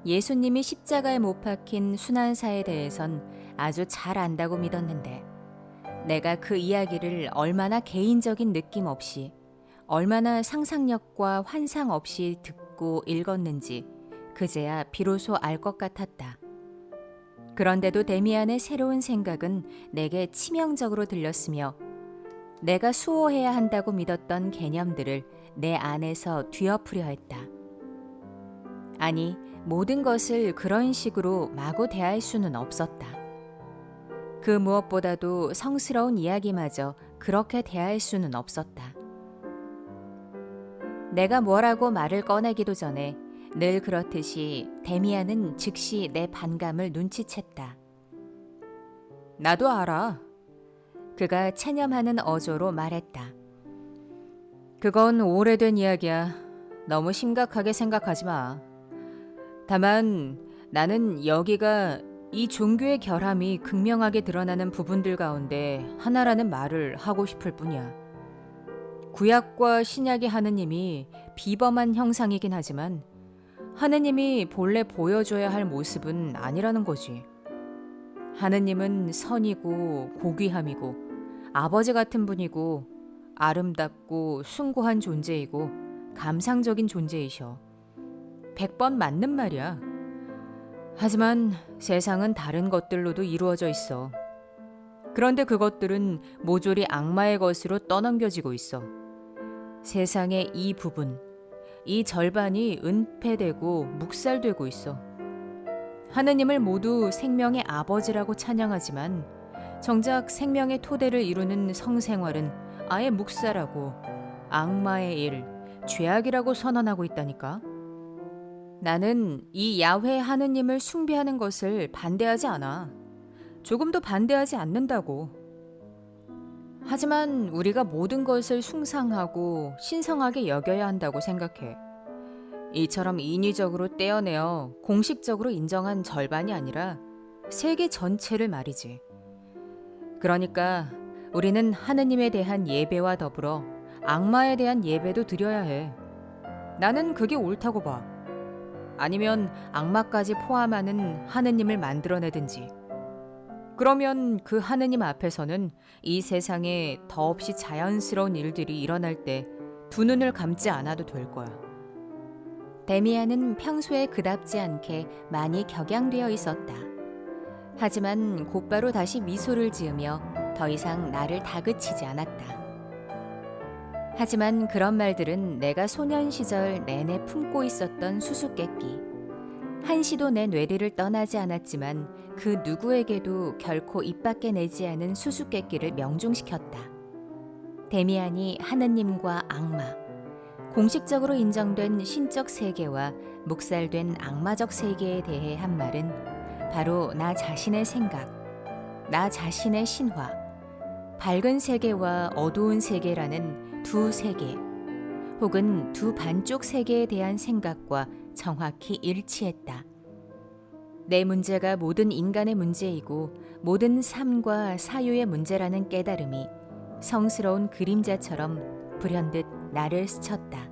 예수님이 십자가에 못 박힌 순환사에 대해선 아주 잘 안다고 믿었는데 내가 그 이야기를 얼마나 개인적인 느낌 없이 얼마나 상상력과 환상 없이 듣고 읽었는지 그제야 비로소 알 것 같았다. 그런데도 데미안의 새로운 생각은 내게 치명적으로 들렸으며 내가 수호해야 한다고 믿었던 개념들을 내 안에서 뒤엎으려 했다. 아니, 모든 것을 그런 식으로 마구 대할 수는 없었다. 그 무엇보다도 성스러운 이야기마저 그렇게 대할 수는 없었다. 내가 뭐라고 말을 꺼내기도 전에 늘 그렇듯이 데미안은 즉시 내 반감을 눈치챘다. 나도 알아. 그가 체념하는 어조로 말했다. 그건 오래된 이야기야. 너무 심각하게 생각하지 마. 다만 나는 여기가 이 종교의 결함이 극명하게 드러나는 부분들 가운데 하나라는 말을 하고 싶을 뿐이야. 구약과 신약의 하느님이 비범한 형상이긴 하지만 하느님이 본래 보여줘야 할 모습은 아니라는 거지. 하느님은 선이고 고귀함이고 아버지 같은 분이고 아름답고 숭고한 존재이고 감상적인 존재이셔. 100번 맞는 말이야. 하지만 세상은 다른 것들로도 이루어져 있어. 그런데 그것들은 모조리 악마의 것으로 떠넘겨지고 있어. 세상의 이 부분, 이 절반이 은폐되고 묵살되고 있어. 하느님을 모두 생명의 아버지라고 찬양하지만 정작 생명의 토대를 이루는 성생활은 아예 묵살하고 악마의 일, 죄악이라고 선언하고 있다니까. 나는 이 야훼 하느님을 숭배하는 것을 반대하지 않아. 조금도 반대하지 않는다고. 하지만 우리가 모든 것을 숭상하고 신성하게 여겨야 한다고 생각해. 이처럼 인위적으로 떼어내어 공식적으로 인정한 절반이 아니라 세계 전체를 말이지. 그러니까 우리는 하느님에 대한 예배와 더불어 악마에 대한 예배도 드려야 해. 나는 그게 옳다고 봐. 아니면 악마까지 포함하는 하느님을 만들어내든지. 그러면 그 하느님 앞에서는 이 세상에 더없이 자연스러운 일들이 일어날 때 두 눈을 감지 않아도 될 거야. 데미안은 평소에 그답지 않게 많이 격양되어 있었다. 하지만 곧바로 다시 미소를 지으며 더 이상 나를 다그치지 않았다. 하지만 그런 말들은 내가 소년 시절 내내 품고 있었던 수수께끼. 한시도 내 뇌리를 떠나지 않았지만 그 누구에게도 결코 입 밖에 내지 않은 수수께끼를 명중시켰다. 데미안이 하느님과 악마, 공식적으로 인정된 신적 세계와 묵살된 악마적 세계에 대해 한 말은 바로 나 자신의 생각, 나 자신의 신화, 밝은 세계와 어두운 세계라는 두 세계, 혹은 두 반쪽 세계에 대한 생각과 정확히 일치했다. 내 문제가 모든 인간의 문제이고 모든 삶과 사유의 문제라는 깨달음이 성스러운 그림자처럼 불현듯 나를 스쳤다.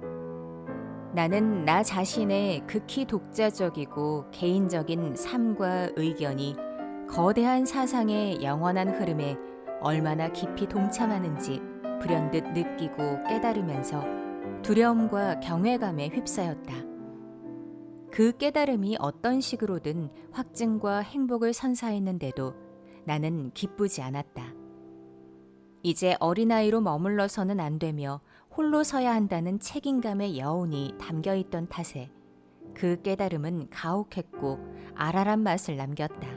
나는 나 자신의 극히 독자적이고 개인적인 삶과 의견이 거대한 사상의 영원한 흐름에 얼마나 깊이 동참하는지 불현듯 느끼고 깨달으면서 두려움과 경외감에 휩싸였다. 그 깨달음이 어떤 식으로든 확증과 행복을 선사했는데도 나는 기쁘지 않았다. 이제 어린아이로 머물러서는 안 되며 홀로 서야 한다는 책임감의 여운이 담겨있던 탓에 그 깨달음은 가혹했고 알알한 맛을 남겼다.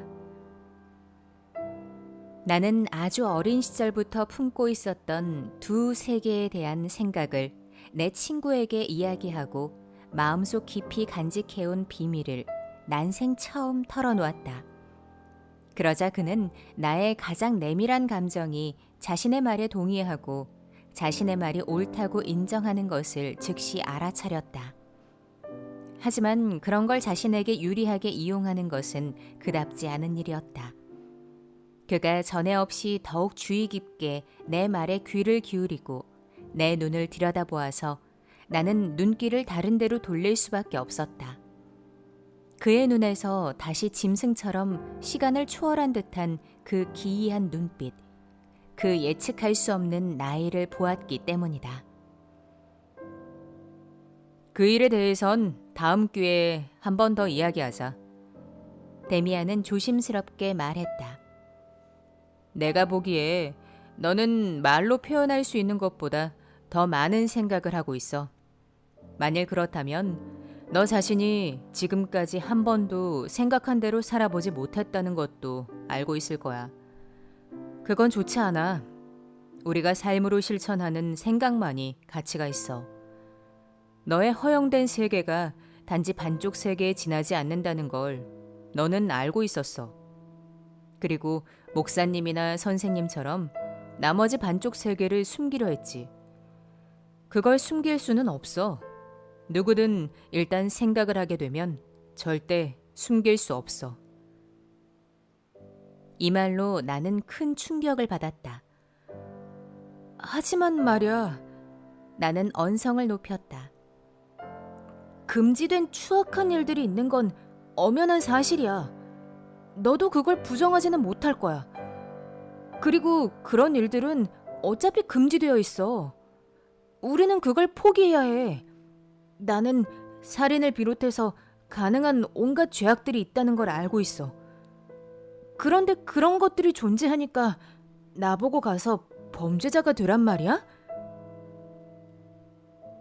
나는 아주 어린 시절부터 품고 있었던 두 세계에 대한 생각을 내 친구에게 이야기하고 마음속 깊이 간직해온 비밀을 난생 처음 털어놓았다. 그러자 그는 나의 가장 내밀한 감정이 자신의 말에 동의하고 자신의 말이 옳다고 인정하는 것을 즉시 알아차렸다. 하지만 그런 걸 자신에게 유리하게 이용하는 것은 그답지 않은 일이었다. 그가 전에 없이 더욱 주의 깊게 내 말에 귀를 기울이고 내 눈을 들여다보아서 나는 눈길을 다른 데로 돌릴 수밖에 없었다. 그의 눈에서 다시 짐승처럼 시간을 초월한 듯한 그 기이한 눈빛, 그 예측할 수 없는 나이를 보았기 때문이다. 그 일에 대해선 다음 기회에 한 번 더 이야기하자. 데미안은 조심스럽게 말했다. 내가 보기에 너는 말로 표현할 수 있는 것보다 더 많은 생각을 하고 있어. 만일 그렇다면 너 자신이 지금까지 한 번도 생각한 대로 살아보지 못했다는 것도 알고 있을 거야. 그건 좋지 않아. 우리가 삶으로 실천하는 생각만이 가치가 있어. 너의 허용된 세계가 단지 반쪽 세계에 지나지 않는다는 걸 너는 알고 있었어. 그리고 목사님이나 선생님처럼 나머지 반쪽 세계를 숨기려 했지. 그걸 숨길 수는 없어. 누구든 일단 생각을 하게 되면 절대 숨길 수 없어. 이 말로 나는 큰 충격을 받았다. 하지만 말이야, 나는 언성을 높였다. 금지된 추악한 일들이 있는 건 엄연한 사실이야. 너도 그걸 부정하지는 못할 거야. 그리고 그런 일들은 어차피 금지되어 있어. 우리는 그걸 포기해야 해. 나는 살인을 비롯해서 가능한 온갖 죄악들이 있다는 걸 알고 있어. 그런데 그런 것들이 존재하니까 나보고 가서 범죄자가 되란 말이야?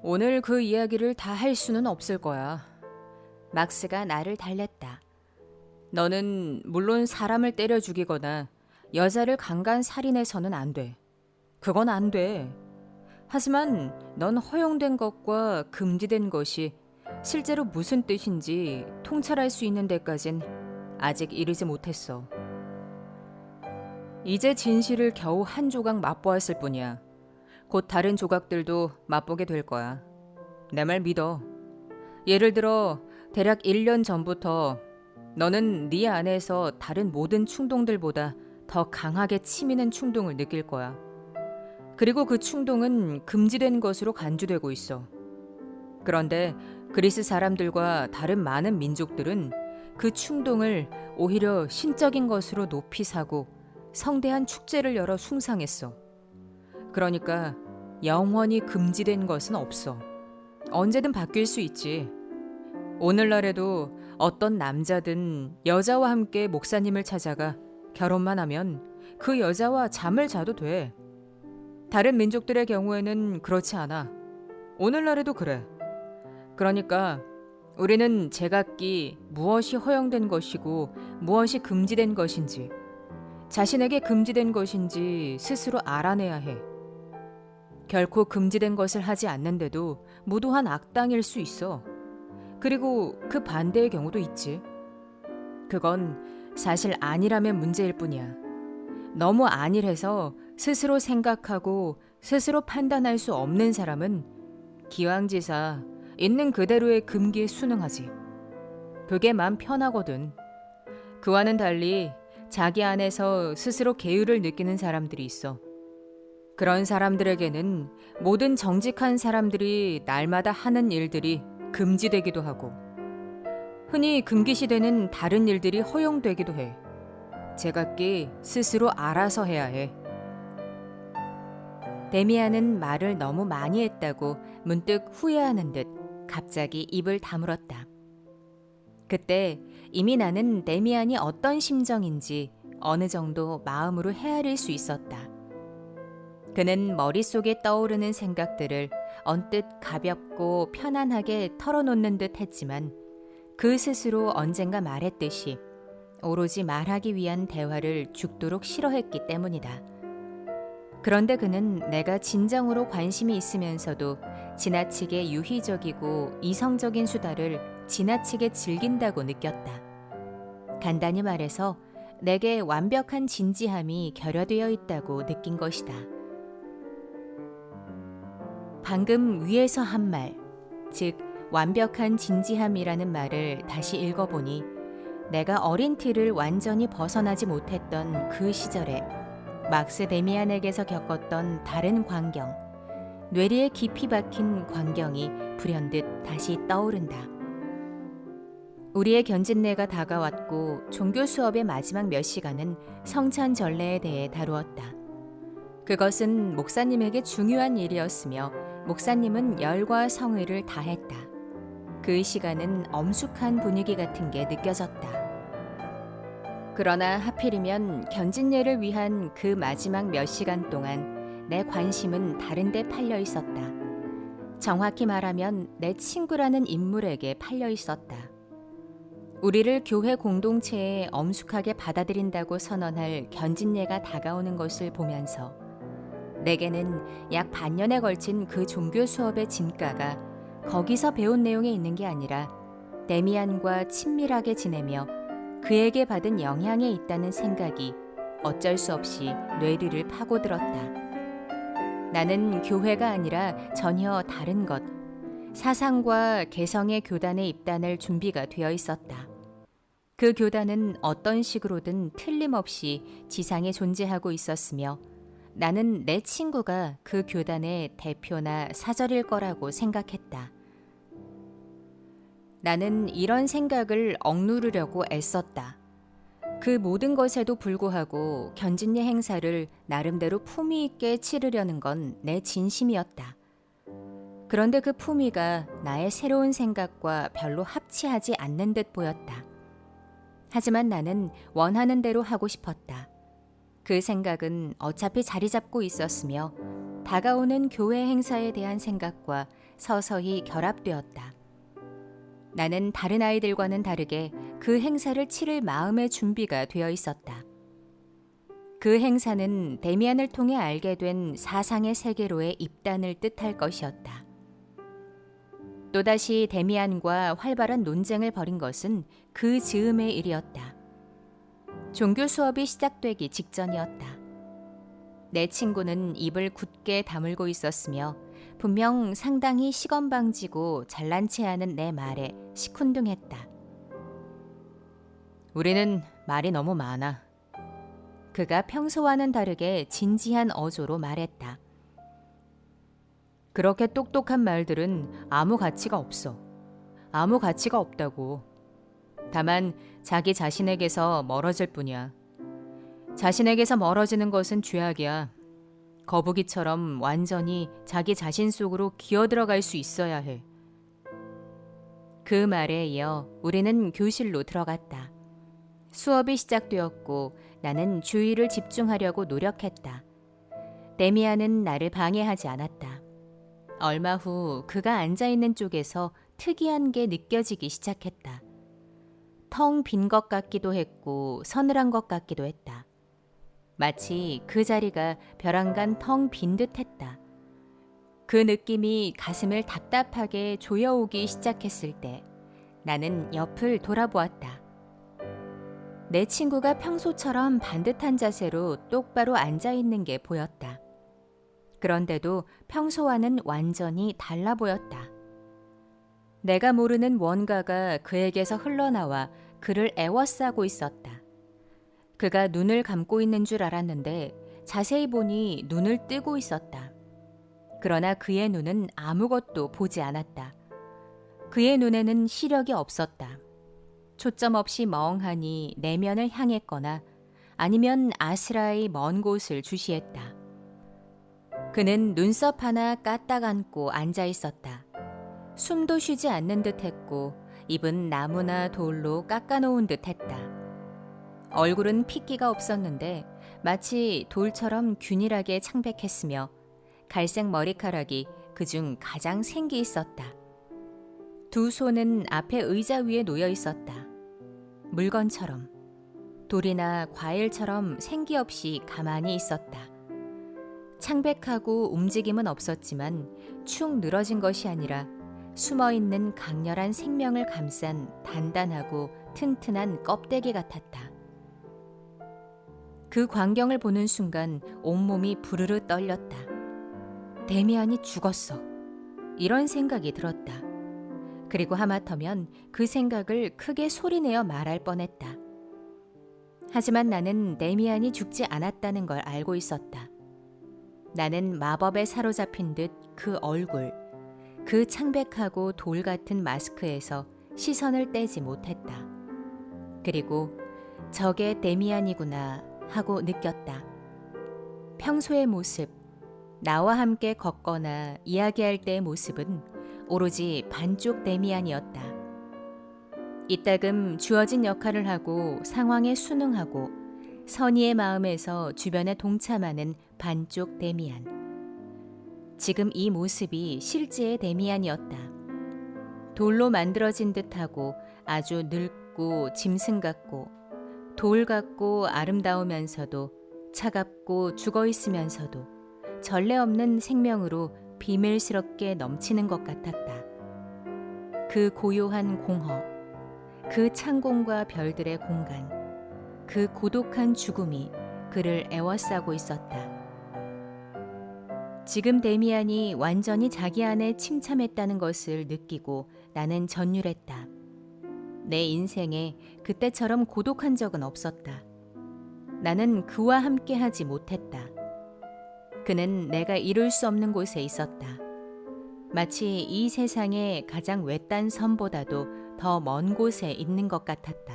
오늘 그 이야기를 다 할 수는 없을 거야. 막스가 나를 달랬다. 너는 물론 사람을 때려 죽이거나 여자를 강간 살인해서는 안 돼. 그건 안 돼. 하지만 넌 허용된 것과 금지된 것이 실제로 무슨 뜻인지 통찰할 수 있는 데까진 아직 이르지 못했어. 이제 진실을 겨우 한 조각 맛보았을 뿐이야. 곧 다른 조각들도 맛보게 될 거야. 내 말 믿어. 예를 들어 대략 1년 전부터 너는 네 안에서 다른 모든 충동들보다 더 강하게 치미는 충동을 느낄 거야. 그리고 그 충동은 금지된 것으로 간주되고 있어. 그런데 그리스 사람들과 다른 많은 민족들은 그 충동을 오히려 신적인 것으로 높이 사고 성대한 축제를 열어 숭상했어. 그러니까 영원히 금지된 것은 없어. 언제든 바뀔 수 있지. 오늘날에도 어떤 남자든 여자와 함께 목사님을 찾아가 결혼만 하면 그 여자와 잠을 자도 돼. 다른 민족들의 경우에는 그렇지 않아. 오늘날에도 그래. 그러니까 우리는 제각기 무엇이 허용된 것이고 무엇이 금지된 것인지, 자신에게 금지된 것인지 스스로 알아내야 해. 결코 금지된 것을 하지 않는데도 무도한 악당일 수 있어. 그리고 그 반대의 경우도 있지. 그건 사실 안일하면 문제일 뿐이야. 너무 안일해서 스스로 생각하고 스스로 판단할 수 없는 사람은 기왕지사 있는 그대로의 금기에 순응하지. 그게 맘 편하거든. 그와는 달리 자기 안에서 스스로 계율을 느끼는 사람들이 있어. 그런 사람들에게는 모든 정직한 사람들이 날마다 하는 일들이 금지되기도 하고, 흔히 금기시되는 다른 일들이 허용되기도 해. 제각기 스스로 알아서 해야 해. 데미안은 말을 너무 많이 했다고 문득 후회하는 듯 갑자기 입을 다물었다. 그때 이미 나는 데미안이 어떤 심정인지 어느 정도 마음으로 헤아릴 수 있었다. 그는 머릿속에 떠오르는 생각들을 언뜻 가볍고 편안하게 털어놓는 듯 했지만 그 스스로 언젠가 말했듯이 오로지 말하기 위한 대화를 죽도록 싫어했기 때문이다. 그런데 그는 내가 진정으로 관심이 있으면서도 지나치게 유희적이고 이성적인 수다를 지나치게 즐긴다고 느꼈다. 간단히 말해서 내게 완벽한 진지함이 결여되어 있다고 느낀 것이다. 방금 위에서 한 말, 즉 완벽한 진지함이라는 말을 다시 읽어보니 내가 어린 틀을 완전히 벗어나지 못했던 그 시절에 막스 데미안에게서 겪었던 다른 광경, 뇌리에 깊이 박힌 광경이 불현듯 다시 떠오른다. 우리의 견진내가 다가왔고 종교 수업의 마지막 몇 시간은 성찬 전례에 대해 다루었다. 그것은 목사님에게 중요한 일이었으며 목사님은 열과 성의를 다했다. 그 시간은 엄숙한 분위기 같은 게 느껴졌다. 그러나 하필이면 견진례를 위한 그 마지막 몇 시간 동안 내 관심은 다른 데 팔려 있었다. 정확히 말하면 내 친구라는 인물에게 팔려 있었다. 우리를 교회 공동체에 엄숙하게 받아들인다고 선언할 견진례가 다가오는 것을 보면서 내게는 약 반년에 걸친 그 종교 수업의 진가가 거기서 배운 내용에 있는 게 아니라 데미안과 친밀하게 지내며 그에게 받은 영향에 있다는 생각이 어쩔 수 없이 뇌리를 파고들었다. 나는 교회가 아니라 전혀 다른 것, 사상과 개성의 교단에 입단할 준비가 되어 있었다. 그 교단은 어떤 식으로든 틀림없이 지상에 존재하고 있었으며 나는 내 친구가 그 교단의 대표나 사절일 거라고 생각했다. 나는 이런 생각을 억누르려고 애썼다. 그 모든 것에도 불구하고 견진례 행사를 나름대로 품위 있게 치르려는 건 내 진심이었다. 그런데 그 품위가 나의 새로운 생각과 별로 합치하지 않는 듯 보였다. 하지만 나는 원하는 대로 하고 싶었다. 그 생각은 어차피 자리 잡고 있었으며 다가오는 교회 행사에 대한 생각과 서서히 결합되었다. 나는 다른 아이들과는 다르게 그 행사를 치를 마음의 준비가 되어 있었다. 그 행사는 데미안을 통해 알게 된 사상의 세계로의 입단을 뜻할 것이었다. 또다시 데미안과 활발한 논쟁을 벌인 것은 그 즈음의 일이었다. 종교 수업이 시작되기 직전이었다. 내 친구는 입을 굳게 다물고 있었으며 분명 상당히 시건방지고 잘난 체하는 내 말에 시큰둥했다. 우리는 말이 너무 많아. 그가 평소와는 다르게 진지한 어조로 말했다. 그렇게 똑똑한 말들은 아무 가치가 없어. 아무 가치가 없다고. 다만 자기 자신에게서 멀어질 뿐이야. 자신에게서 멀어지는 것은 죄악이야. 거북이처럼 완전히 자기 자신 속으로 기어들어갈 수 있어야 해. 그 말에 이어 우리는 교실로 들어갔다. 수업이 시작되었고 나는 주의를 집중하려고 노력했다. 데미안은 나를 방해하지 않았다. 얼마 후 그가 앉아있는 쪽에서 특이한 게 느껴지기 시작했다. 텅 빈 것 같기도 했고 서늘한 것 같기도 했다. 마치 그 자리가 벼랑간 텅 빈 듯했다. 그 느낌이 가슴을 답답하게 조여오기 시작했을 때 나는 옆을 돌아보았다. 내 친구가 평소처럼 반듯한 자세로 똑바로 앉아있는 게 보였다. 그런데도 평소와는 완전히 달라 보였다. 내가 모르는 뭔가가 그에게서 흘러나와 그를 애워싸고 있었다. 그가 눈을 감고 있는 줄 알았는데 자세히 보니 눈을 뜨고 있었다. 그러나 그의 눈은 아무것도 보지 않았다. 그의 눈에는 시력이 없었다. 초점 없이 멍하니 내면을 향했거나 아니면 아스라의 먼 곳을 주시했다. 그는 눈썹 하나 까딱 안고 앉아 있었다. 숨도 쉬지 않는 듯 했고 입은 나무나 돌로 깎아놓은 듯 했다. 얼굴은 핏기가 없었는데 마치 돌처럼 균일하게 창백했으며 갈색 머리카락이 그중 가장 생기 있었다. 두 손은 앞에 의자 위에 놓여 있었다. 물건처럼, 돌이나 과일처럼 생기 없이 가만히 있었다. 창백하고 움직임은 없었지만 축 늘어진 것이 아니라 숨어있는 강렬한 생명을 감싼 단단하고 튼튼한 껍데기 같았다. 그 광경을 보는 순간 온몸이 부르르 떨렸다. 데미안이 죽었어. 이런 생각이 들었다. 그리고 하마터면 그 생각을 크게 소리내어 말할 뻔했다. 하지만 나는 데미안이 죽지 않았다는 걸 알고 있었다. 나는 마법에 사로잡힌 듯 그 얼굴, 그 창백하고 돌 같은 마스크에서 시선을 떼지 못했다. 그리고 저게 데미안이구나 하고 느꼈다. 평소의 모습, 나와 함께 걷거나 이야기할 때의 모습은 오로지 반쪽 데미안이었다. 이따금 주어진 역할을 하고 상황에 순응하고 선의의 마음에서 주변에 동참하는 반쪽 데미안. 지금 이 모습이 실제의 데미안이었다. 돌로 만들어진 듯하고 아주 늙고 짐승 같고 돌 같고 아름다우면서도 차갑고 죽어 있으면서도 전례 없는 생명으로 비밀스럽게 넘치는 것 같았다. 그 고요한 공허, 그 창공과 별들의 공간, 그 고독한 죽음이 그를 애워싸고 있었다. 지금 데미안이 완전히 자기 안에 침참했다는 것을 느끼고 나는 전율했다. 내 인생에 그때처럼 고독한 적은 없었다. 나는 그와 함께 하지 못했다. 그는 내가 이룰 수 없는 곳에 있었다. 마치 이 세상의 가장 외딴 섬보다도 더 먼 곳에 있는 것 같았다.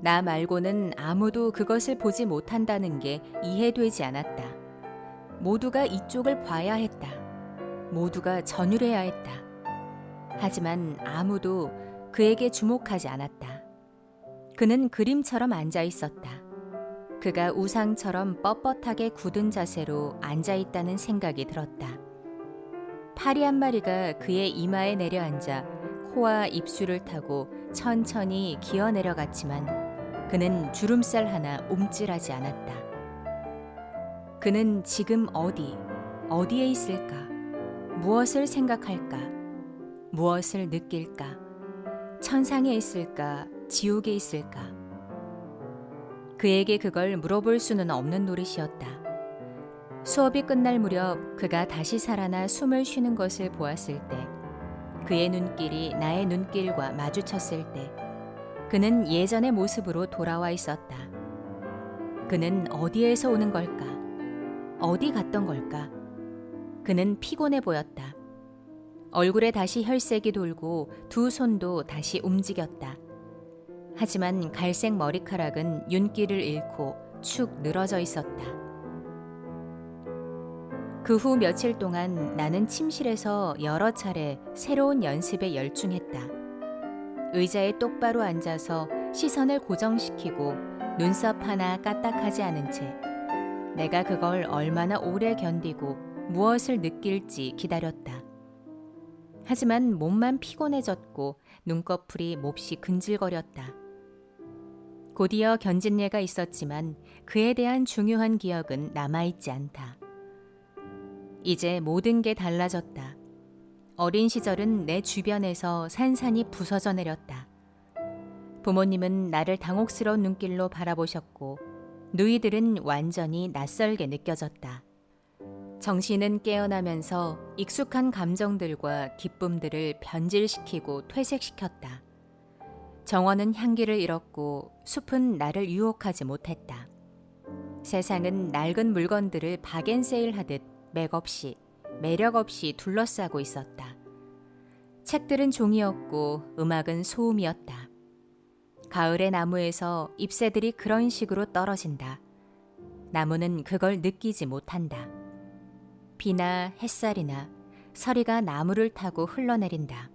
나 말고는 아무도 그것을 보지 못한다는 게 이해되지 않았다. 모두가 이쪽을 봐야 했다. 모두가 전율해야 했다. 하지만 아무도 그에게 주목하지 않았다. 그는 그림처럼 앉아 있었다. 그가 우상처럼 뻣뻣하게 굳은 자세로 앉아 있다는 생각이 들었다. 파리 한 마리가 그의 이마에 내려앉아 코와 입술을 타고 천천히 기어 내려갔지만 그는 주름살 하나 움찔하지 않았다. 그는 지금 어디에 있을까? 무엇을 생각할까? 무엇을 느낄까? 천상에 있을까? 지옥에 있을까? 그에게 그걸 물어볼 수는 없는 노릇이었다. 수업이 끝날 무렵 그가 다시 살아나 숨을 쉬는 것을 보았을 때, 그의 눈길이 나의 눈길과 마주쳤을 때, 그는 예전의 모습으로 돌아와 있었다. 그는 어디에서 오는 걸까? 어디 갔던 걸까? 그는 피곤해 보였다. 얼굴에 다시 혈색이 돌고 두 손도 다시 움직였다. 하지만 갈색 머리카락은 윤기를 잃고 축 늘어져 있었다. 그 후 며칠 동안 나는 침실에서 여러 차례 새로운 연습에 열중했다. 의자에 똑바로 앉아서 시선을 고정시키고 눈썹 하나 까딱하지 않은 채 내가 그걸 얼마나 오래 견디고 무엇을 느낄지 기다렸다. 하지만 몸만 피곤해졌고 눈꺼풀이 몹시 근질거렸다. 곧이어 견진예가 있었지만 그에 대한 중요한 기억은 남아있지 않다. 이제 모든 게 달라졌다. 어린 시절은 내 주변에서 산산이 부서져 내렸다. 부모님은 나를 당혹스러운 눈길로 바라보셨고 누이들은 완전히 낯설게 느껴졌다. 정신은 깨어나면서 익숙한 감정들과 기쁨들을 변질시키고 퇴색시켰다. 정원은 향기를 잃었고 숲은 나를 유혹하지 못했다. 세상은 낡은 물건들을 박앤세일하듯 맥없이 매력 없이 둘러싸고 있었다. 책들은 종이었고 음악은 소음이었다. 가을의 나무에서 잎새들이 그런 식으로 떨어진다. 나무는 그걸 느끼지 못한다. 비나 햇살이나 서리가 나무를 타고 흘러내린다.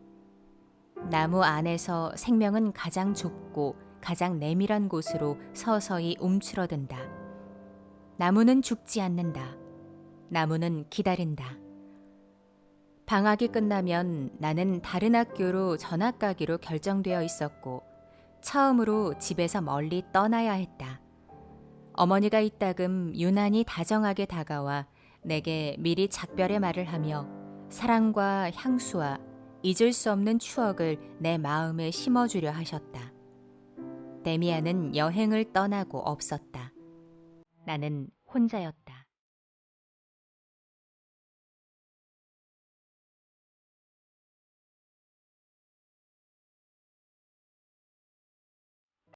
나무 안에서 생명은 가장 좁고 가장 내밀한 곳으로 서서히 움츠러든다. 나무는 죽지 않는다. 나무는 기다린다. 방학이 끝나면 나는 다른 학교로 전학 가기로 결정되어 있었고 처음으로 집에서 멀리 떠나야 했다. 어머니가 이따금 유난히 다정하게 다가와 내게 미리 작별의 말을 하며 사랑과 향수와 잊을 수 없는 추억을 내 마음에 심어주려 하셨다. 데미안은 여행을 떠나고 없었다. 나는 혼자였다.